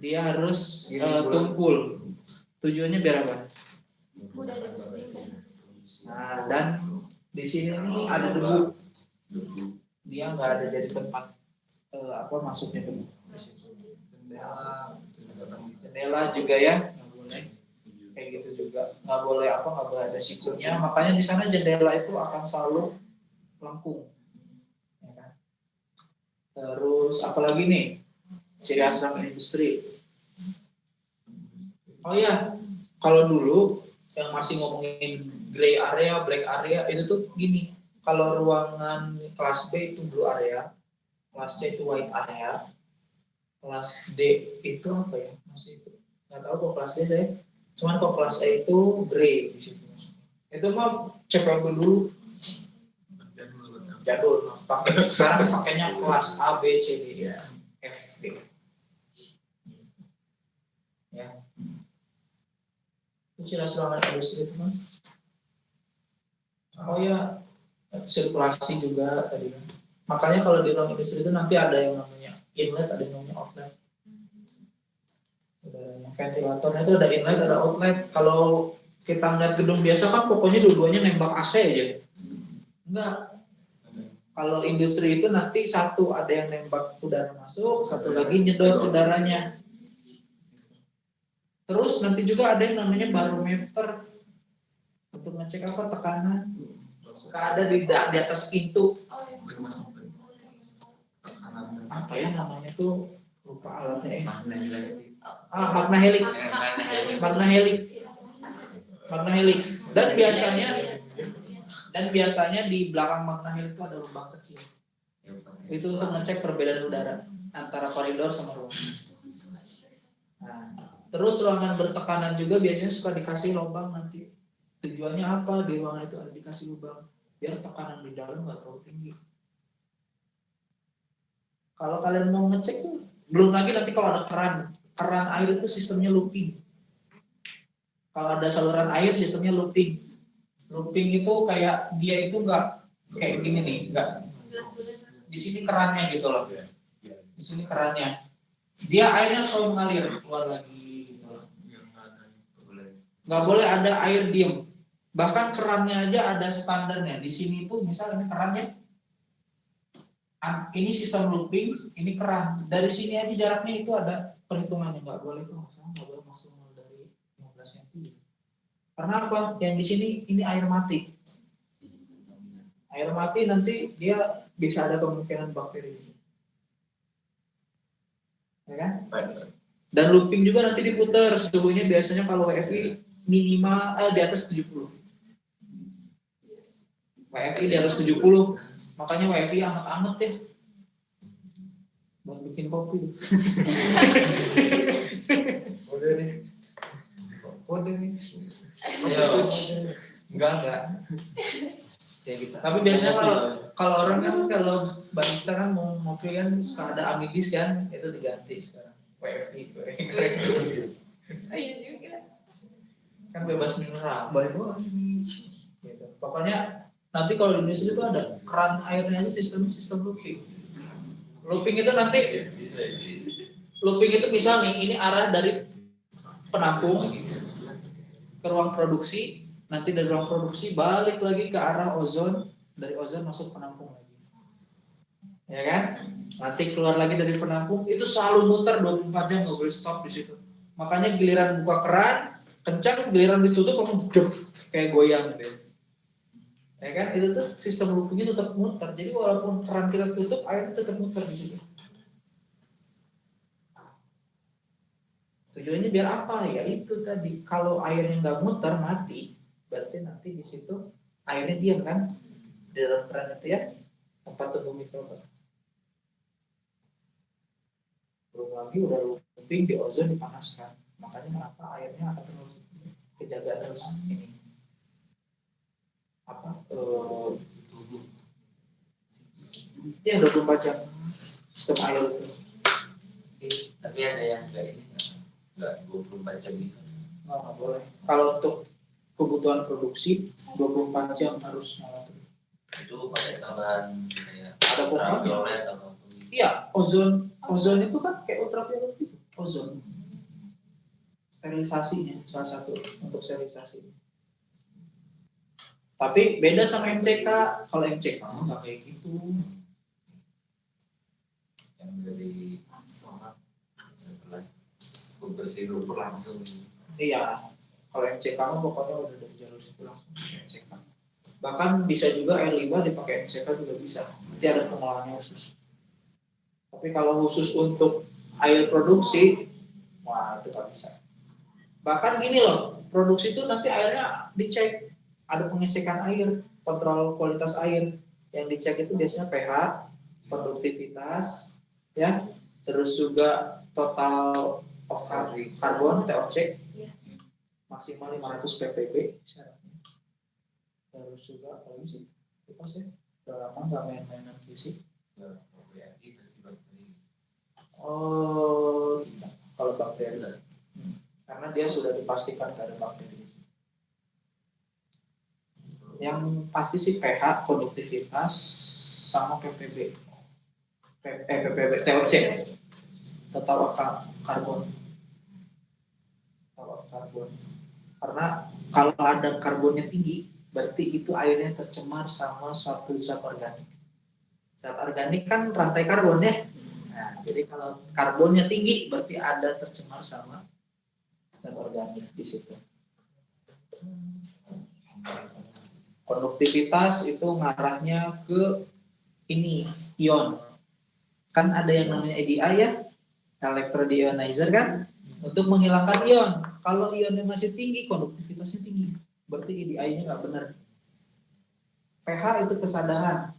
Dia harus tumpul. Tujuannya biar apa? Mudah dibersihkan. Nah dan di sini nih ada debu. Dia nggak ada jadi tempat masuknya debu. Jendela juga ya nggak boleh. Kayak gitu juga nggak boleh nggak boleh ada sikunya. Makanya di sana jendela itu akan selalu melengkung. Ya kan? Terus apalagi nih ciri khas industri. Oh ya, kalau dulu yang masih ngomongin gray area, black area itu tuh gini. Kalau ruangan kelas B itu blue area, kelas C itu white area, kelas D itu apa ya? Masih nggak tahu kok kelas D saya. Cuman kok kelas A itu gray di situ. Itu mah cek dulu jadul. pakai sekarang pakainya kelas A B C D Iya. F G ya. Itu ciri ruangan industri itu kan. Oh ya, sirkulasi juga tadi kan. Makanya kalau di ruang industri itu nanti ada yang namanya inlet, ada yang namanya outlet. Udaranya. Ventilatornya itu ada inlet, ada outlet. Kalau kita ngeliat gedung biasa kan pokoknya dua-duanya nembak AC aja. Enggak. Kalau industri itu nanti satu ada yang nembak udara masuk, satu lagi nyedot udaranya. Terus nanti juga ada yang namanya barometer untuk ngecek apa tekanan. Ada di atas pintu. Apa ya namanya tuh, lupa alatnya ya. Magna helik. Dan biasanya di belakang magna helik itu ada lubang kecil. Itu untuk ngecek perbedaan udara antara koridor sama ruangan. Nah, terus ruangan bertekanan juga biasanya suka dikasih lubang nanti. Tujuannya apa? Di ruangan itu ada dikasih lubang biar tekanan di dalam nggak terlalu tinggi. Kalau kalian mau ngecek tuh, belum lagi nanti kalau ada keran air itu sistemnya looping. Kalau ada saluran air sistemnya looping. Looping itu kayak dia itu nggak kayak gini nih, nggak. Di sini kerannya gitu loh. Di sini kerannya. Dia airnya selalu mengalir keluar lagi gitu loh. Nggak boleh ada air diem. Bahkan kerannya aja ada standarnya. Di sini itu misal ini kerannya, ini sistem looping, ini keran. Dari sini aja jaraknya itu ada perhitungannya, nggak boleh maksimal dari 15 cm. Karena apa? Yang di sini ini air mati. Air mati nanti dia bisa ada kemungkinan bakteri. Ya kan? Dan looping juga nanti diputar. Suhunya biasanya kalau WFI minimal di atas 70. WFI di atas 70. Makanya WFI anget-anget ya. Buat bikin kopi. Kode nih. Enggak. Ya, kita. Tapi biasanya kalau orang kan kalau barista kan mau ngopi kan suka ada amidis kan, itu diganti sekarang. WFI. Iya juga. Kan bebas mineral. Baik banget. Gitu. Pokoknya nanti kalau di Indonesia itu ada keran airnya itu sistem looping. Looping itu nanti misal nih ini arah dari penampung ke ruang produksi, nanti dari ruang produksi balik lagi ke arah ozon, dari ozon masuk penampung lagi. Ya kan? Nanti keluar lagi dari penampung, itu selalu muter 24 jam, nggak boleh stop di situ. Makanya giliran buka keran kencang, giliran ditutup langsung kayak goyang gitu. Ya kan? Itu tuh sistem loopingnya tetap muter. Jadi walaupun keran kita tutup, air tetap muter di situ. Tujuannya biar apa? Ya itu tadi, kalau airnya nggak muter mati, berarti nanti di situ airnya diam kan di dalam keran itu ya, tempat tumbuh mikroba. Belum lagi udah looping di ozon dipanaskan, makanya kenapa airnya akan terus kejaga terus ini ya 24 jam sistem air itu. Tapi ada yang kayak ini nggak 24 jam gitu. Nggak boleh. Kalau untuk kebutuhan produksi 24 jam harus nyala terus. Itu pakai tambahan kayak Ada pompanya. ultraviolet atau Iya, ozon itu kan kayak ultraviolet gitu. Ozon. Sterilisasinya salah satu untuk sterilisasi. Tapi beda sama MCK. Kalau MCK nggak kayak gitu. yang dari setelah bersih lumpur langsung. Iya. Kalau MCK mah pokoknya udah dari jalur situ langsung ke MCK. Bahkan bisa juga air limbah dipakai MCK juga bisa. Nanti ada pengolahannya khusus. Tapi kalau khusus untuk air produksi, wah itu nggak bisa. Bahkan gini loh, produksi itu nanti airnya dicek. Ada pengecekan air, kontrol kualitas air. Yang dicek itu biasanya pH, produktivitas, ya, terus juga total of karbon (TOC) maksimal 500 ppb syaratnya. Terus juga apa sih? Apa sih? Udah lama nggak main-mainan QC. Enggak, ya, pasti bakteri. Oh, tidak. Kalau bakteri, karena dia sudah dipastikan tidak ada bakteri. Yang pasti sih pH, konduktivitas, sama ppb, ppb, TOC, total karbon, total karbon. Karena kalau ada karbonnya tinggi, berarti itu airnya tercemar sama suatu zat organik. Zat organik kan rantai karbon ya. Nah, jadi kalau karbonnya tinggi, berarti ada tercemar sama zat organik di situ. Konduktivitas itu ngarahnya ke ini ion. Kan ada yang namanya EDI ya, electrodionizer kan, untuk menghilangkan ion. Kalau ionnya masih tinggi, konduktivitasnya tinggi. Berarti EDI-nya nggak benar. pH itu kesadaran.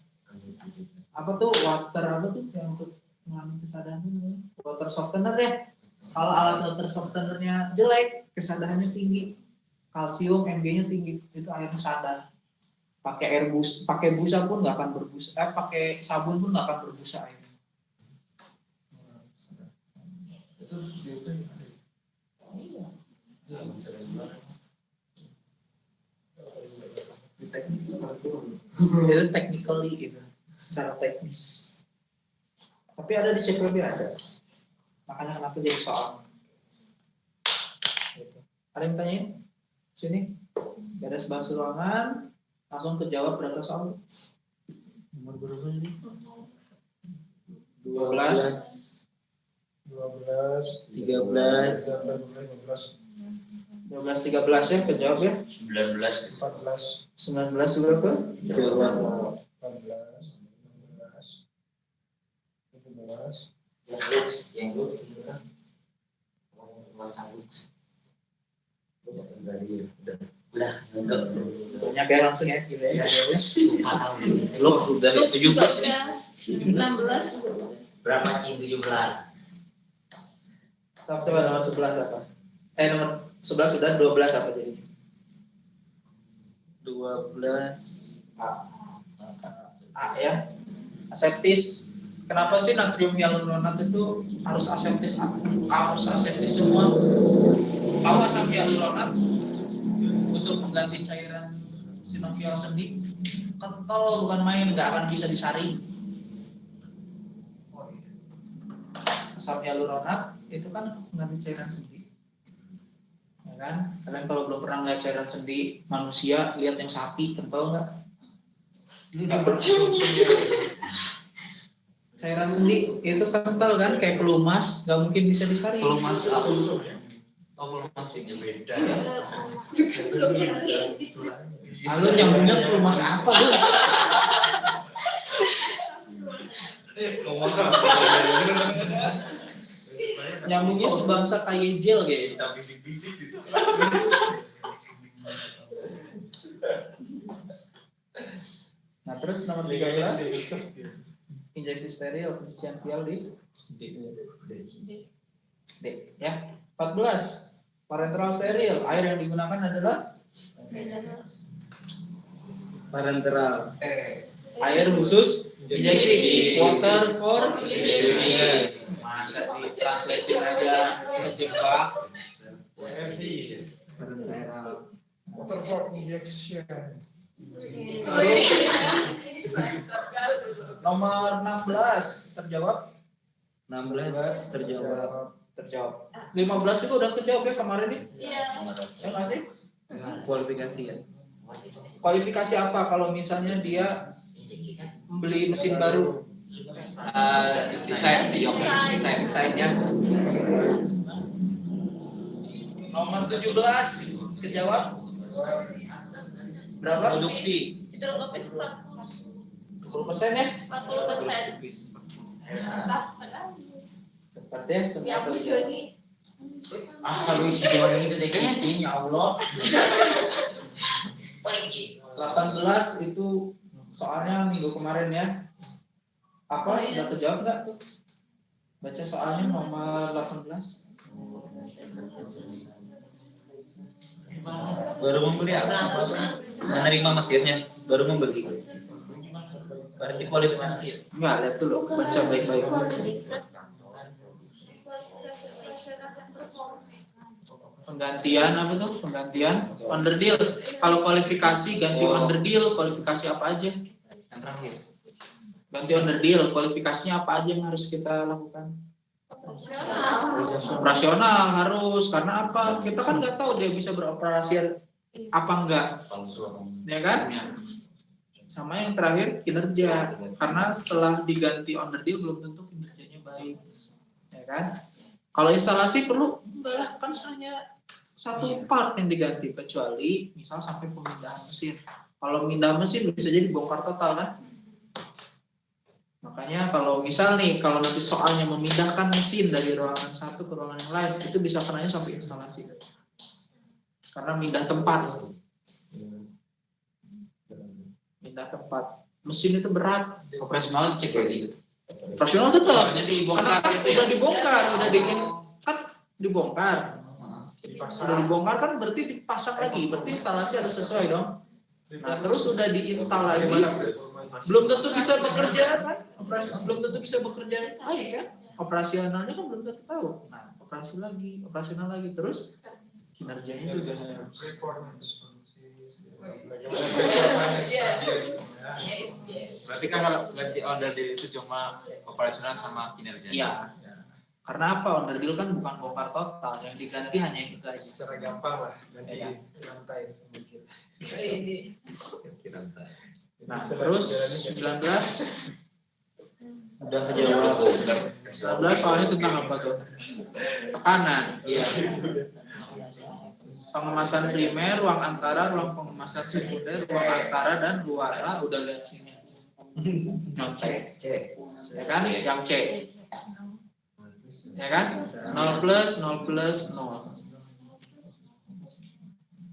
Apa tuh water apa tuh yang untuk mengalami kesadaran? Water softener ya. Kalau alat water softenernya jelek, kesadarannya tinggi. Kalsium Mg-nya tinggi, itu airnya sadar. Pakai air pakai busa pun nggak akan berbusa. Pakai sabun pun nggak akan berbusa airnya. Itu dia Iya. di teknik itu kalau turun. Itu technically gitu, secara teknis. Tapi ada di CPB ada. Makanya kenapa jadi soal. Gitu. Ada yang tanyain? Sini. Beres bahas ruangan. Langsung kejawab berapa soal? Nomor berapa ini? 12 13 ya kejawab ya. 19. 19 berapa? Jawab. 17 Yang lux kan. Udah, enggak. Banyak ya langsung ya gitu ya. Lux sudah 17 nih. 16. Berapa Cing 17? Coba nomor 11 apa? Nomor 11 sudah 12 apa jadi? 12 A ya. Aseptis. Kenapa sih natrium hyaluronat itu harus aseptis? Harus aseptis semua. Tahu asam hyaluronat untuk mengganti cairan sinovial sendi kental bukan main, nggak akan bisa disaring. Asam hyaluronat itu kan mengganti cairan sendi, ya kan? Kalian kalau belum pernah lihat cairan sendi manusia, lihat yang sapi kental nggak? Nggak percaya. Cairan sendi itu kental kan, kayak pelumas, nggak mungkin bisa disaring. Pelumas apa? Oh, pelumas ini beda. Lalu nyambungnya pelumas apa lu? Nyambungnya sebangsa kayak gel kayak. Kita bisik-bisik situ. Nah terus nomor 13 injeksi steril pencucian vial di D ya. 14 parenteral steril, air yang digunakan adalah parenteral, air khusus injeksi, water for injection. Masa sih translation aja kejebak. Parenteral. water for injection. Nomor 16 terjawab. 16 Terjawab. 15 juga udah terjawab ya kemarin nih. Iya. Ya nggak sih? Kualifikasi ya. Kualifikasi apa kalau misalnya dia beli mesin baru? Desainnya. Nomor 17 kejawab. Berapa? Produksi. Hidrokopis 10% ya? 40%. Mantap sekali. Cepat ya, Ya semua aku terjawab. Joni. Asal isi goreng itu tekin ya Allah. 18 itu soalnya minggu kemarin ya. Apa udah terjawab nggak tuh? Baca soalnya nomor 18. Baru membeli apa? Menerima mesinnya. Baru membeli. Berarti kualifikasi ya? Enggak, lihat dulu, baca baik-baik. Kualitas operasional yang perform. Penggantian apa tuh? Penggantian underdeal. Kalau kualifikasi ganti underdeal, kualifikasi apa aja? Yang terakhir. Ganti underdeal, kualifikasinya apa aja yang harus kita lakukan? Operasional harus, karena apa? Kita kan nggak tahu dia bisa beroperasi apa enggak, ya kan? Sama yang terakhir kinerja, karena setelah diganti underdeal belum tentu kinerjanya baik, ya kan? Kalau instalasi perlu enggak, kan hanya satu part yang diganti, kecuali misal sampai pemindahan mesin. Kalau pindah mesin bisa jadi bongkar total kan? Makanya kalau misal nih, kalau nanti soalnya memindahkan mesin dari ruangan satu ke ruangan yang lain, itu bisa kenanya sampai instalasi. Karena pindah tempat. Pindah tempat. Mesin itu berat. Operasional cek kayak gitu. Operasional tetap. Soalnya dibongkar Karena itu ya. udah dibongkar, udah kan dibongkar. Dipasang. Sudah dibongkar kan berarti dipasang lagi, berarti instalasi harus sesuai dong. Nah, terus sudah diinstal lagi, belum tentu bisa bekerja kan? Belum tentu bisa bekerja baik kan? Operasionalnya kan belum tentu tahu. Nah, operasional lagi, terus kinerjanya juga. Performance. Berarti kan kalau ganti underdeal itu cuma operasional sama kinerja. Iya. Karena apa? Underdeal kan bukan bongkar total, yang diganti hanya yang itu aja. Secara gampang lah, ganti lantai sedikit. Nah, terus 19 Udah kejawab. 19 soalnya tentang apa tuh? Tekanan. Iya. Pengemasan primer, ruang antara, ruang pengemasan sekunder, ruang antara dan luara, udah lihat sini. Yang C. Ya kan? Yang C. Ya kan? 0 plus 0 plus 0.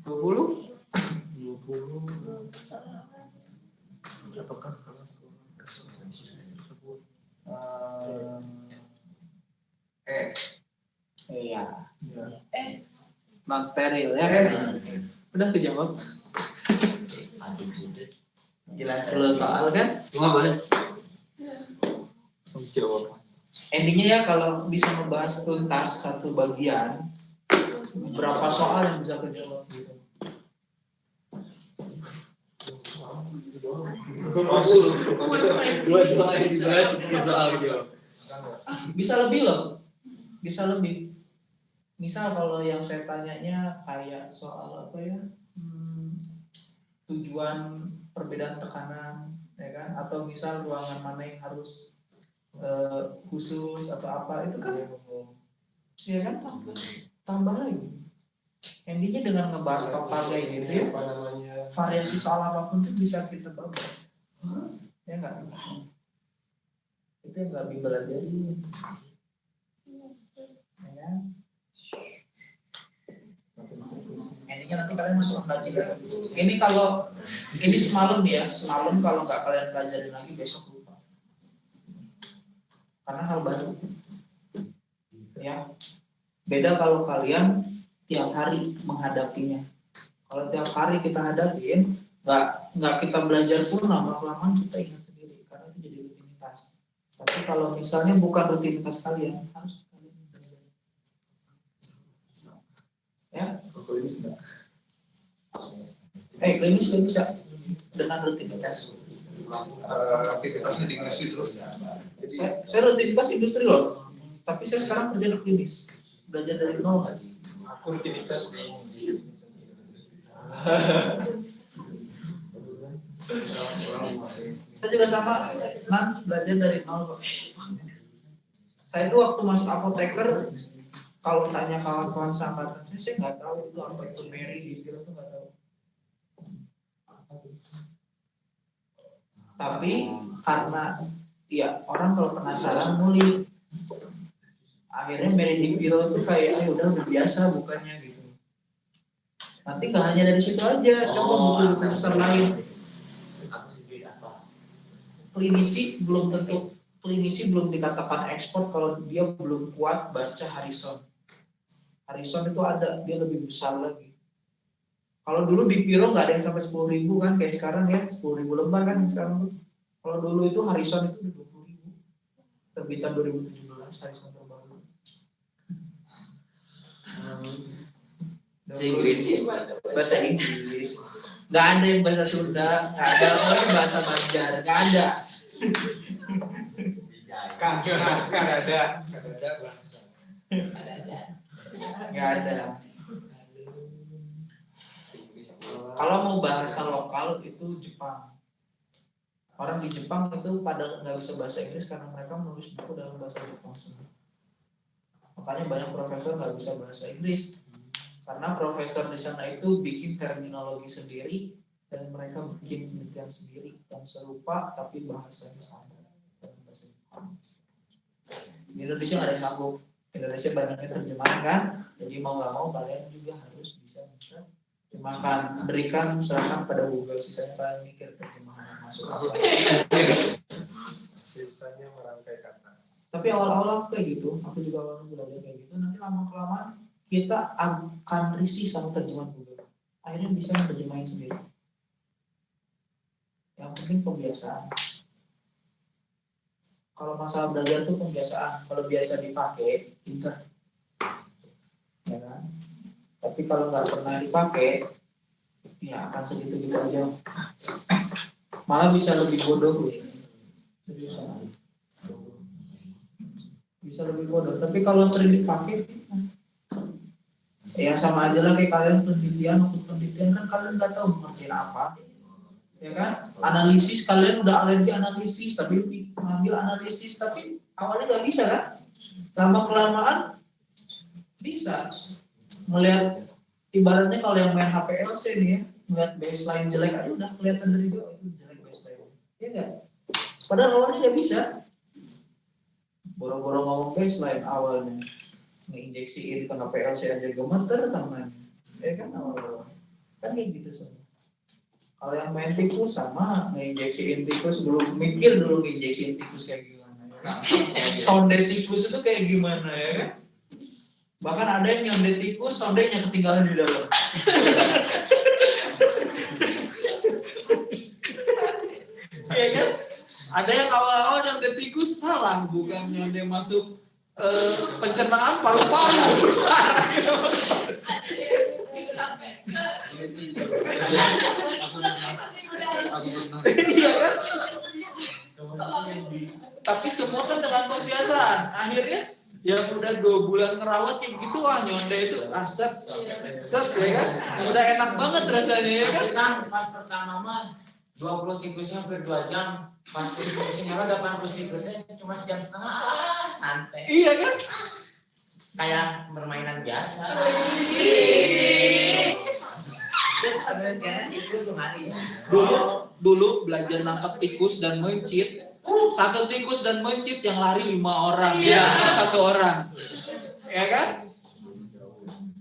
20? Apakah kalau tersebut Iya. ya. Non steril ya. Udah kejawab. Gila 10 soal kan? Cuma bahas. Langsung jawab. Endingnya ya kalau bisa membahas tuntas satu bagian, berapa soal yang bisa kejawab gitu. Soal gitu. Bisa lebih loh. Bisa lebih. Misal kalau yang saya tanyanya kayak soal apa ya? Tujuan perbedaan tekanan, ya kan? Atau misal ruangan mana yang harus khusus atau apa, itu kan ya kan tambah lagi. Endingnya dengan ngebahas total kayak gitu ya, variasi soal apapun itu bisa kita bawa, ya enggak? Itu yang nggak dipelajari, ya kan? Endingnya nanti kalian masuk kaji. Ini kalau ini semalam ya, semalam kalau nggak kalian pelajarin lagi besok lupa. Karena hal baru, ya. Beda kalau kalian tiap hari menghadapinya. Kalau tiap hari kita hadapin, nggak kita belajar pun lama-kelamaan kita ingat sendiri, karena itu jadi rutinitas. Tapi kalau misalnya bukan rutinitas kalian, harus kalian belajar. Ya, Klinis enggak? klinis juga bisa dengan rutinitas. Aktivitasnya di industri terus. Jadi Saya rutinitas industri loh, tapi saya sekarang kerja di klinis, belajar dari nol lagi. aku rutinitas di Saya juga sama, belajar dari nol kok. Saya itu waktu masuk apoteker, kalau tanya kawan-kawan sahabat saya nggak tahu itu apa itu Mary di film itu nggak tahu. Tapi karena ya orang kalau penasaran ngulik, akhirnya Mary di film itu kayak udah biasa bukannya gitu. Nanti nggak hanya dari situ aja, coba buku-buku besar lain. Klinisi belum dikatakan ekspor kalau dia belum kuat baca Harrison. Harrison itu ada, dia lebih besar lagi. Kalau dulu di Piro nggak ada yang sampai 10.000 kan, kayak sekarang ya 10.000 lembar kan sekarang tuh. Kalau dulu itu Harrison itu udah 20.000. Terbitan 2017 Harrison terbaru. Bahasa Inggris. Bahasa Inggris. Nggak ada yang bahasa Sunda, nggak ada yang bahasa Banjar, nggak ada. Kan ada bahasa. Ada. Nggak ada. Kalau mau bahasa lokal itu Jepang. Orang di Jepang itu pada nggak bisa bahasa Inggris karena mereka menulis buku dalam bahasa Jepang semua. Makanya banyak profesor nggak bisa bahasa Inggris karena profesor di sana itu bikin terminologi sendiri dan mereka bikin penelitian sendiri yang serupa tapi bahasanya sama dalam bahasa Jepang. Di Indonesia nggak ada yang sanggup. Indonesia banyaknya terjemahan kan, jadi mau nggak mau kalian juga harus bisa terjemahkan. Berikan serahkan pada Google, sisanya kalian mikir terjemahan yang masuk apa. Sisanya merangkai kata. Tapi awal-awal aku kayak gitu, aku juga awalnya belajar kayak gitu. Nanti lama-kelamaan kita akan risih sama terjemahan Google. Akhirnya bisa menerjemahin sendiri. Yang penting pembiasaan. Kalau masalah belajar itu pembiasaan. Kalau biasa dipakai, pintar. Ya kan? Tapi kalau nggak pernah dipakai, ya akan segitu-gitu aja. Malah bisa lebih bodoh. Bisa lebih bodoh. Tapi kalau sering dipakai, ya sama aja lah kayak kalian untuk penelitian kan kalian nggak tahu ngerjain apa. Ya kan, analisis kalian udah alergi analisis tapi mengambil analisis tapi awalnya nggak bisa kan, lama kelamaan bisa melihat. Ibaratnya kalau yang main HPLC nih ya, melihat baseline jelek aja udah kelihatan dari jauh itu jelek baseline, ya enggak, padahal awalnya nggak bisa, boro-boro ngomong baseline awalnya ngeinjeksiin ke HPLC aja gemeter tangannya, ya kan awal-awal kan kayak gitu semua. Kalau yang main tikus sama ngeinjeksiin tikus, belum mikir dulu ngeinjeksiin tikus kayak gimana ya. Sonde tikus itu kayak gimana ya kan? Bahkan ada yang nyondet tikus, sondenya ketinggalan di dalam. Iya kan? Ada yang awal-awal nyondet tikus salah, bukan nyondet masuk pencernaan paru-paru besar gitu. Iya kan? Tapi semua kan dengan kebiasaan. Akhirnya yang udah 2 bulan ngerawat kayak gitu, wah nyonde itu aset, ya kan? Udah enak banget rasanya ya kan? Kan pas pertama mah 20 tikusnya hampir 2 jam. Pas tikusnya 80 tikusnya cuma sejam setengah, santai. Iya kan? Kayak permainan biasa. Tikus kemari. Dulu belajar nangkap tikus dan mencit. Satu tikus dan mencit yang lari 5 orang, ya 1 orang, ya kan?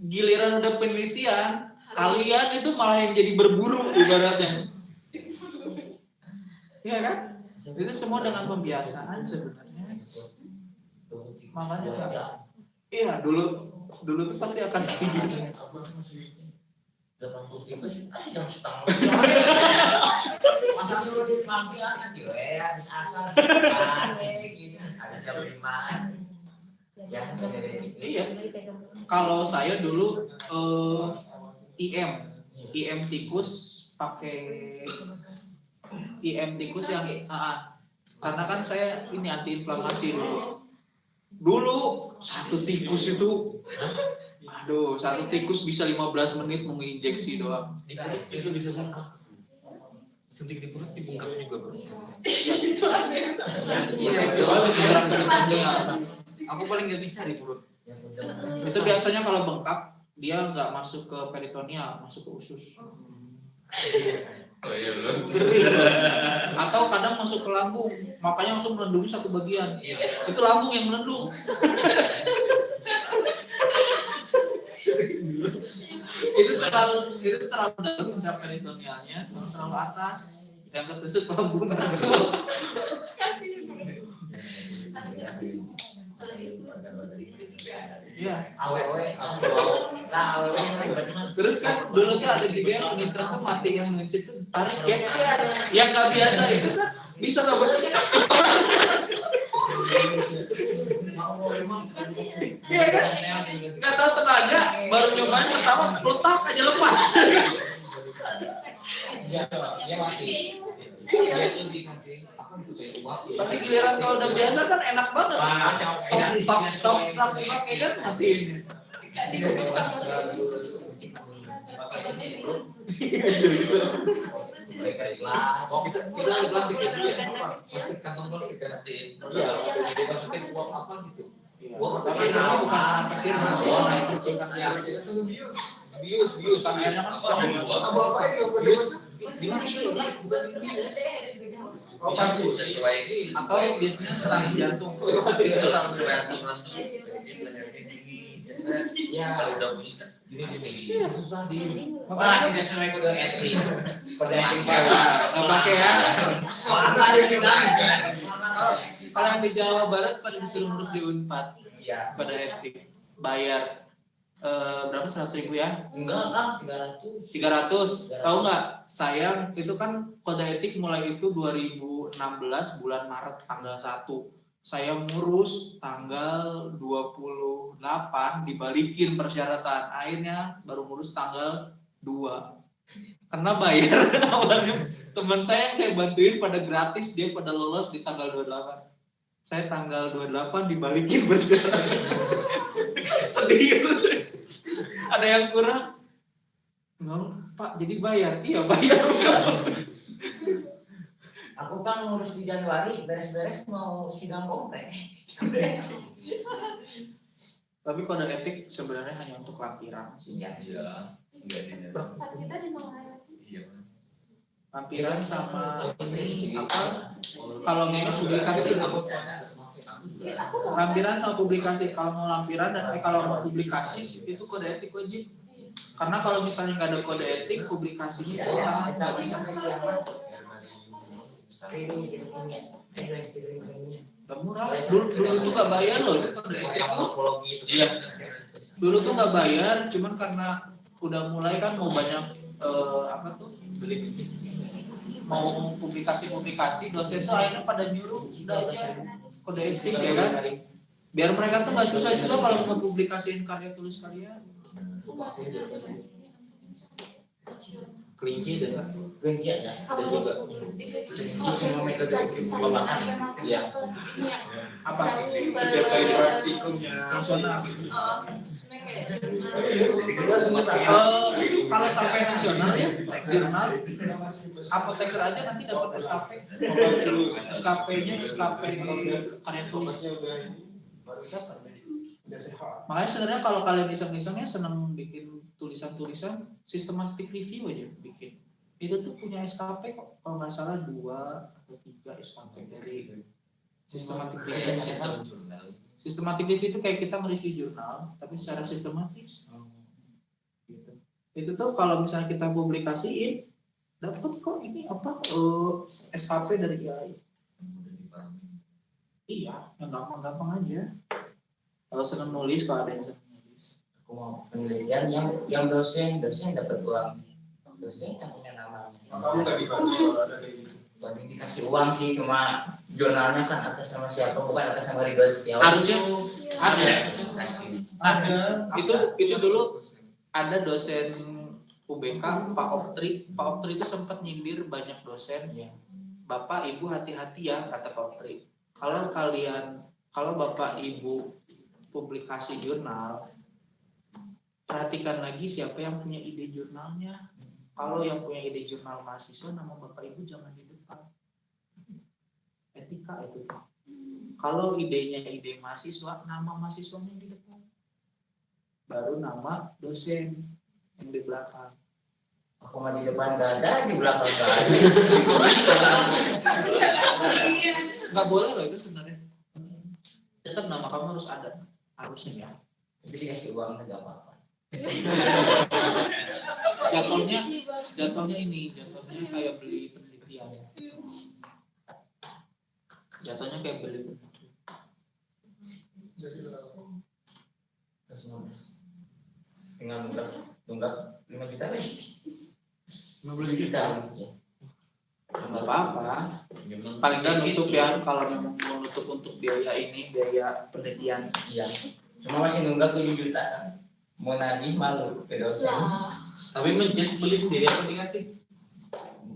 Giliran udah penelitian, kalian itu malah yang jadi berburu ibaratnya, ya kan? Itu semua dengan pembiasaan sebenarnya. Makanya enggak. Iya dulu tuh pasti akan begini. 80 tikus masih jam setengah. Masa nyuruh di panggilan nanti habis asal gitu. Habis jam 5. Jangan Iya. Kalau saya dulu IM tikus pakai IM tikus yang karena kan saya ini anti inflamasi dulu 1 tikus itu, aduh 1 tikus bisa 15 menit menginjeksi doang. Di perut itu bisa bengkak. Suntik di perut dibengkak juga bro. Aku paling nggak bisa di perut. Itu biasanya kalau bengkak dia nggak masuk ke peritoneal, masuk ke usus. Oh iya belum. Sering. Atau kadang masuk ke lambung, makanya langsung melendungi 1 bagian. Itu lambung yang melendung. itu terlalu dalam intraperitonealnya, terlalu atas, yang ketusuk lambung. Iya. Terus kan dulu tuh ada juga yang penelitian tuh mati yang mencit tuh tarik ya. Yang nggak biasa itu kan Bisa sampai iya kan? Nggak tahu tenaga, baru nyobain pertama letak aja lepas. Dia mati. Iya. Dia tuh dikasih apa gitu kayak uang. Tapi giliran kalau udah biasa kan enak banget. Stok pakai kan matiin. Kita ada plastik ya dulu ya, plastik kantong plastik kan. Iya, dimasukin uang apa gitu. Uang Tapi ini bukan petir, bius kan airnya kan Apa ini yang bius. Gimana itu? Bukan bius. Oh pasti. Sesuai atau biasanya serangan jantung. itu langsung berantem Ya, kalau udah bunyi gini susah di. Wah, tidak sesuai kode etik. Kode etik Nggak pakai ya. Mana ada sih Kalau yang di Jawa Barat pada disuruh ngurus di Unpad Iya. pada etik bayar berapa 100.000 ya? Enggak kan 300. 300. Tahu nggak? Sayang itu kan kode etik mulai itu 2016 bulan Maret tanggal 1. Saya ngurus tanggal 28 dibalikin persyaratan. Akhirnya baru ngurus tanggal 2. Karena bayar awalnya teman saya yang saya bantuin pada gratis, dia pada lolos di tanggal 28. Saya tanggal 28 dibalikin persyaratan. Sedih. Ada yang kurang? Enggak, Pak, jadi bayar. Iya, bayar. Aku kan ngurus di Januari, beres-beres mau sidang komplek. Tapi kode etik sebenarnya hanya untuk lampiran sih. Iya. Saat kita di Malayati. Lampiran sama ini apa? Kalau ngurus publikasi, lampiran sama publikasi. Kalau mau lampiran dan kalau mau publikasi itu kode etik wajib. Karena kalau misalnya nggak ada kode etik, publikasinya kurang. Nggak bisa kasih apa. Udah murah. Dulu tuh nggak bayar loh itu kode etik. Iya. Dulu tuh nggak bayar, cuman karena udah mulai kan mau banyak apa tuh mau publikasi dosen tuh akhirnya pada nyuruh udah aja kode etik ya kan. Biar mereka tuh nggak susah juga kalau mau publikasiin karya tulis karya. Kelinci dan Kelinci ada. ada juga. Semua metode pembahasan. Iya. Apa sih? Setiap kali praktikumnya. Nasional. Oh, Kalau sampai nasional ya, jurnal, apoteker aja nanti dapat SKP. SKP-nya SKP karya tulis. Makanya sebenarnya kalau kalian iseng-isengnya seneng bikin tulisan-tulisan, systematic review aja bikin. Itu tuh punya SKP kok, kalau nggak salah 2 atau 3 SKP dari systematic review. Systematic review itu kayak kita nge-review jurnal, tapi secara sistematis. Gitu. Itu tuh kalau misalnya kita publikasiin, dapat kok ini apa SKP dari IAI. Iya, yang gampang-gampang aja. Kalau seneng nulis, kalau ada yang seneng nulis. aku mau penelitian yang dosen dapat uang. Dosen yang punya namanya. Kamu tadi kalau ada kayak gitu. Berarti dikasih uang sih, cuma jurnalnya kan atas nama siapa, bukan atas nama Ridho Setiawan. Harusnya ada. Kasih. Nah, itu dulu ada dosen UBK Pak Oktri itu sempat nyindir banyak dosen. Bapak Ibu hati-hati ya, kata Pak Oktri. Kalau Bapak Ibu publikasi jurnal, perhatikan lagi siapa yang punya ide jurnalnya. Kalau yang punya ide jurnal mahasiswa, nama Bapak Ibu jangan di depan. Etika itu. Kalau idenya ide mahasiswa, nama mahasiswanya di depan. Baru nama dosen yang di belakang. Aku mah di depan gak ada, di belakang gak ada. Nggak boleh loh itu sebenarnya. Tetap nama kamu harus ada, harusnya ya. Tapi dikasih uang gak apa-apa. Jatuhnya kayak beli penelitian. Jatuhnya kayak beli penelitian. Terus 15. Tinggal nunggak 5 juta lagi. 15 juta. Ya. nggak apa-apa. Paling nggak nutup ya, kalau memang mau nutup untuk biaya ini, biaya penelitian. Iya. Cuma masih nunggak 7 juta kan. Mau nagih malu ke dosen. Lah, Tapi menjadi beli sendiri apa dikasih?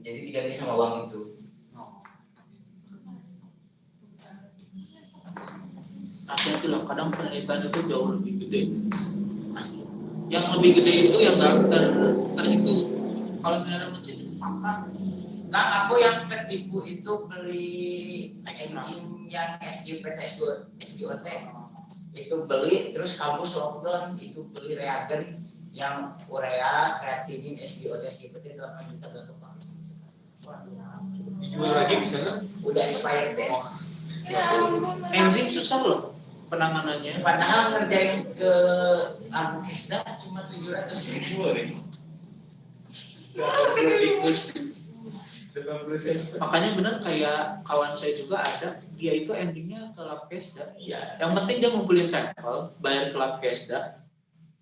Jadi diganti sama uang itu. Hati-hati loh, kadang penelitian itu jauh lebih gede. Asli. Yang lebih gede itu yang nggak terhitung. Kalau beneran mencit itu makan. Kang, aku yang ketipu itu beli engine yang SGPT SGOT itu beli, terus kampus lockdown itu beli reagen yang urea, kreatinin, SGOT, SGPT 8 juta gak kepake. Dijual lagi bisa nggak? Udah expired deh. ya ampun. Enzim susah loh penanganannya. Padahal ngerjain ke Alkesda cuma 700.000 deh. Makanya benar kayak kawan saya juga ada, dia itu endingnya ke Labkesda. Iya. Yang penting dia ngumpulin sampel, bayar ke Labkesda,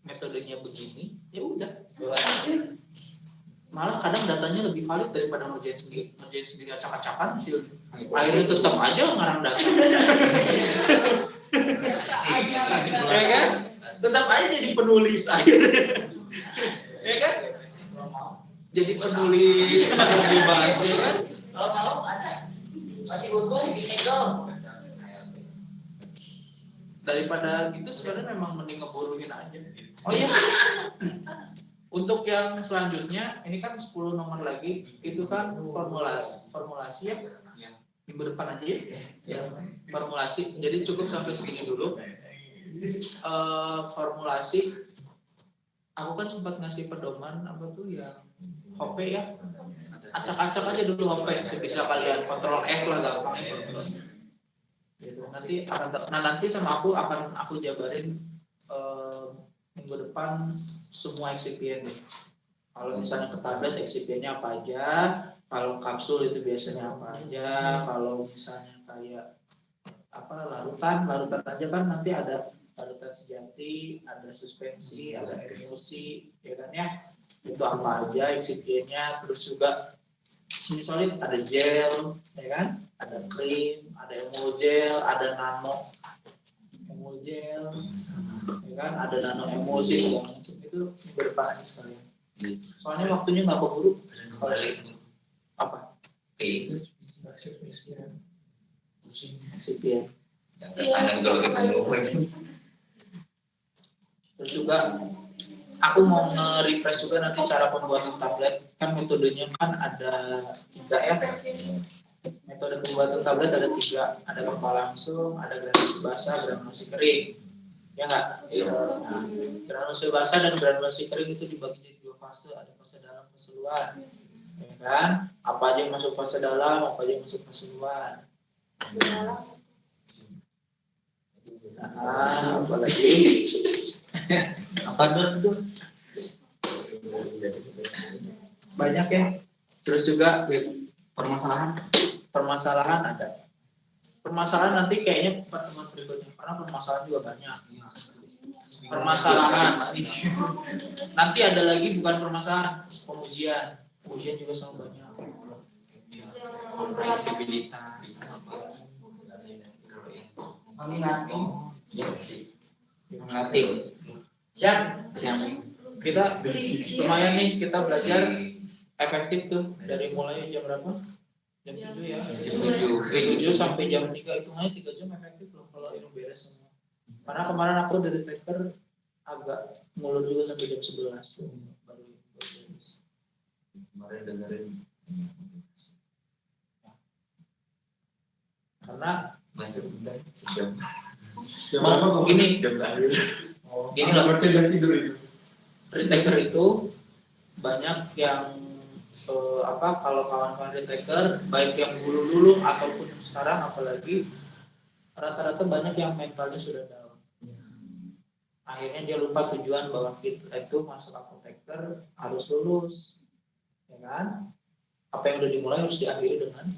metodenya begini, ya udah. Malah kadang datanya lebih valid daripada ngerjain sendiri acak-acakan sih. Akhirnya tetap aja ngarang data. Ya kan? Tetap aja jadi penulis akhirnya. Ya kan? Jadi penulis macam bebas, ya kan? Kalau mau ada. Masih utuh disegel. Daripada gitu sebenarnya memang mending ngeburuin aja. Oh iya. Untuk yang selanjutnya, ini kan 10 nomor lagi, itu kan formulasi ya. Minggu depan aja ya. Formulasi. Jadi cukup sampai segini dulu. Formulasi. Aku kan sempat ngasih pedoman apa tuh yang HP ya. Acak-acak aja dulu HP, sebisa kalian kontrol F lah gampang ya. Gitu. Nanti sama aku akan jabarin minggu depan semua excipient nih. Kalau misalnya ke tablet excipientnya apa aja, kalau kapsul itu biasanya apa aja, kalau misalnya kayak larutan aja kan nanti ada larutan sejati, ada suspensi, ada emulsi, ya kan ya. Itu apa aja excipientnya, terus juga semi solid ada gel, ya kan, ada krim, ada emulgel, ada nano emulgel, ya kan, ada nano emulsi, itu berdepan aja sekalian. Soalnya waktunya nggak keburu. Apa? Kayak itu. Pusing excipient. Kadang kalau ketemu Terus juga aku mau nge-refresh juga nanti cara pembuatan tablet. Kan metodenya kan ada 3 ya. Metode pembuatan tablet ada 3. Ada gempa langsung, ada granulasi basah, granulasi kering. Ya nggak? Nah, granulasi basah dan granulasi kering itu dibagi jadi 2 fase. Ada fase dalam, fase luar. Ya kan? Apa aja yang masuk fase dalam, apa aja yang masuk fase luar. Nah, apalagi apa tuh? Banyak ya. Terus juga permasalahan ada. Permasalahan nanti kayaknya pertemuan berikutnya karena permasalahan juga banyak. Permasalahan. Nanti ada lagi bukan permasalahan, pengujian juga sama banyak. Fleksibilitas. kami nanti. Ngelatih. Siap. Kita lumayan nih, kita belajar efektif tuh dari mulai jam berapa? Jam 7 ya. Jam 7 sampai jam 3, hitungannya 3 jam efektif loh kalau ini beres semua. Karena kemarin aku dari taker agak ngulur juga sampai jam 11 tuh baru beres. Kemarin dengerin. Karena Masuk bentar sejam. gini loh, Berarti udah tidur itu. retaker itu banyak yang kalau kawan-kawan retaker baik yang dulu ataupun yang sekarang, apalagi rata-rata banyak yang mentalnya sudah down. Akhirnya dia lupa tujuan bahwa kita itu masuk apoteker harus lulus, ya kan? Apa yang udah dimulai harus diakhiri dengan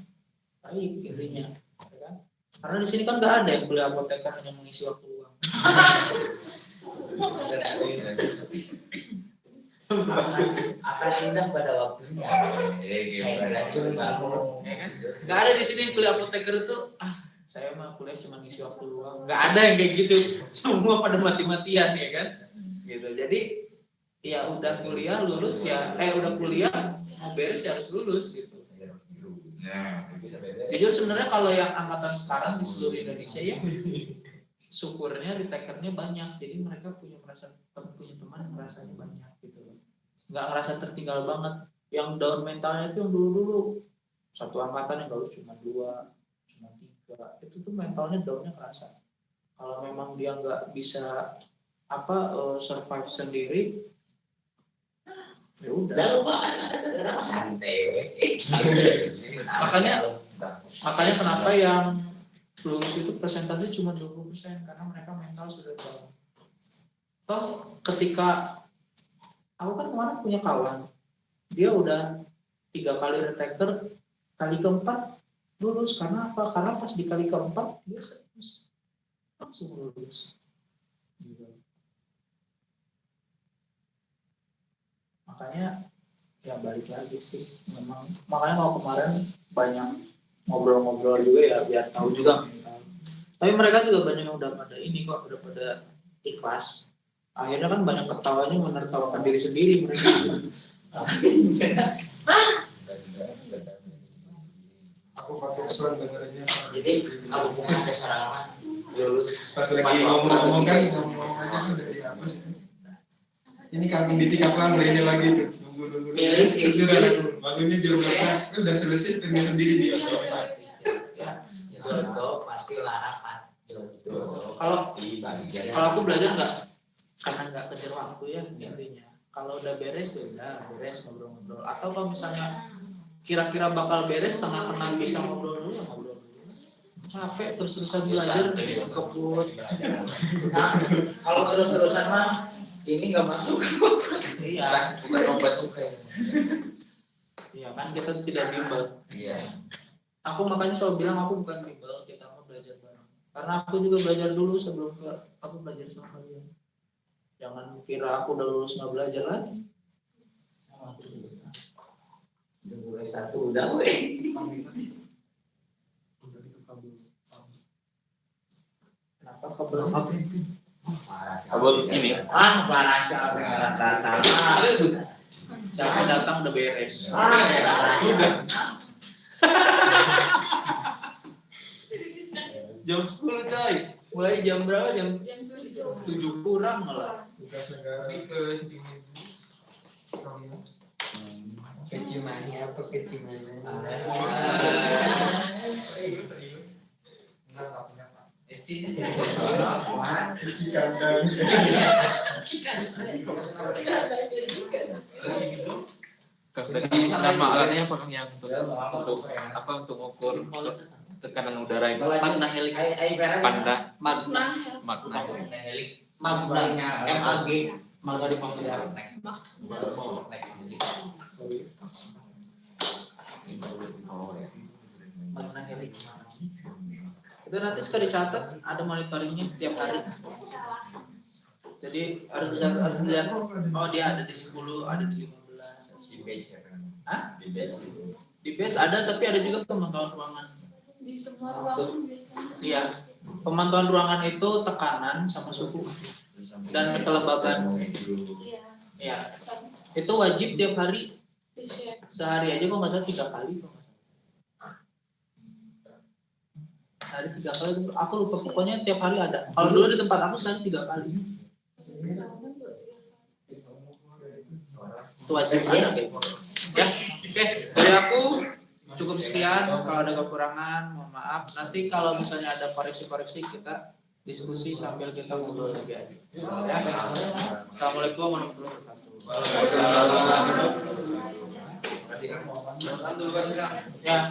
baik intinya, ya kan? Karena di sini kan nggak ada yang kuliah apoteker hanya mengisi waktu luang. akan indah pada waktunya. Nggak ada di sini kuliah apoteker itu saya mah kuliah cuma ngisi waktu luang. Nggak ada yang kayak gitu. Semua pada mati-matian ya kan. Gitu. Jadi ya udah kuliah lulus ya, udah kuliah mau beres ya harus lulus gitu. Jadi sebenarnya kalau yang angkatan sekarang di seluruh Indonesia ya syukurnya retakernya banyak. Jadi mereka punya teman rasanya banyak gitu. Nggak ngerasa tertinggal banget. Yang down mentalnya itu yang dulu satu angkatan yang lulus cuma 2, cuma 3, itu tuh mentalnya downnya kerasa. Kalau memang dia nggak bisa survive sendiri, ya udah. Lalu Pak, santai. Makanya kenapa yang lulus itu persentase cuma 20% karena mereka mental sudah down. Toh ketika aku kan kemarin punya kawan, dia udah 3 kali retaker, kali keempat lulus. Karena apa? Karena pas di kali keempat dia langsung lulus. Gitu. Makanya ya balik lagi sih, memang makanya kalau kemarin banyak ngobrol-ngobrol juga ya biar tahu juga mental. Tapi mereka juga banyak yang udah pada ini kok, udah pada ikhlas. Akhirnya kan banyak ketawanya menertawakan diri sendiri mereka. Aku pakai asuran dengerinnya. Jadi aku punya ada seorang lulus. Pas lagi ngomong-ngomong kan ngomong aja kan udah dihapus. Ini kantong di tiga pelan ini lagi tuh. Nunggu. Bangunnya jam berapa? Kan udah selesai terima sendiri dia. Jodoh pasti larapat. Jodoh. Kalau aku belajar karena nggak kejar waktu ya intinya. Kalau udah beres ya udah beres ngobrol-ngobrol. Atau kalau misalnya kira-kira bakal beres tengah-tengah bisa ngobrol dulu ya ngobrol dulu. Capek terus-terusan belajar kebut. Nah, kalau terus-terusan mah ini nggak masuk. Iya. Bukan obat juga. Iya kan kita tidak bimbel. Iya. Aku makanya selalu bilang aku bukan bimbel, kita mau belajar bareng. Karena aku juga belajar dulu sebelum aku belajar sama kalian. Jangan kira aku udah lulus nggak belajar lagi. Satu udah weh. Kenapa kabel? Kabel ini. Parasa datang. Siapa datang udah beres. Jam 10 coy. Mulai jam berapa? Jam 7 kurang malah. Tugas negara. Kecimannya apa kecimannya? Kecil kandang. Tadi nama alatnya apa Kang yang untuk ukur tekanan udara itu? Magna Heli. Panda. Magna. Magna. Magna. MAG. Magna di Pamulang. Magna Heli. Itu nanti sekali dicatat ada monitoringnya tiap hari. Jadi harus lihat oh dia ada di 10, ada di 15. Di batch ya kan? Hah? Di batch gitu. Di base ada tapi ada juga pemantauan ruangan. Di semua ruangan biasanya. Iya. Pemantauan ruangan itu tekanan sama suhu dan kelembaban. Iya. Ya. Itu wajib tiap hari. Dicek. Sehari aja kok nggak salah 3 kali kok. Hari 3 kali aku lupa pokoknya tiap hari ada. Kalau dulu di tempat aku sehari 3 kali. Itu wajib ada kayak gitu. Ya, oke. Dari aku cukup sekian. Kalau ada kekurangan, mohon maaf. Nanti kalau misalnya ada koreksi-koreksi kita diskusi sambil kita ngobrol lagi aja. Ya. Assalamualaikum warahmatullahi wabarakatuh. Kasih kan mau Duluan kan. Ya.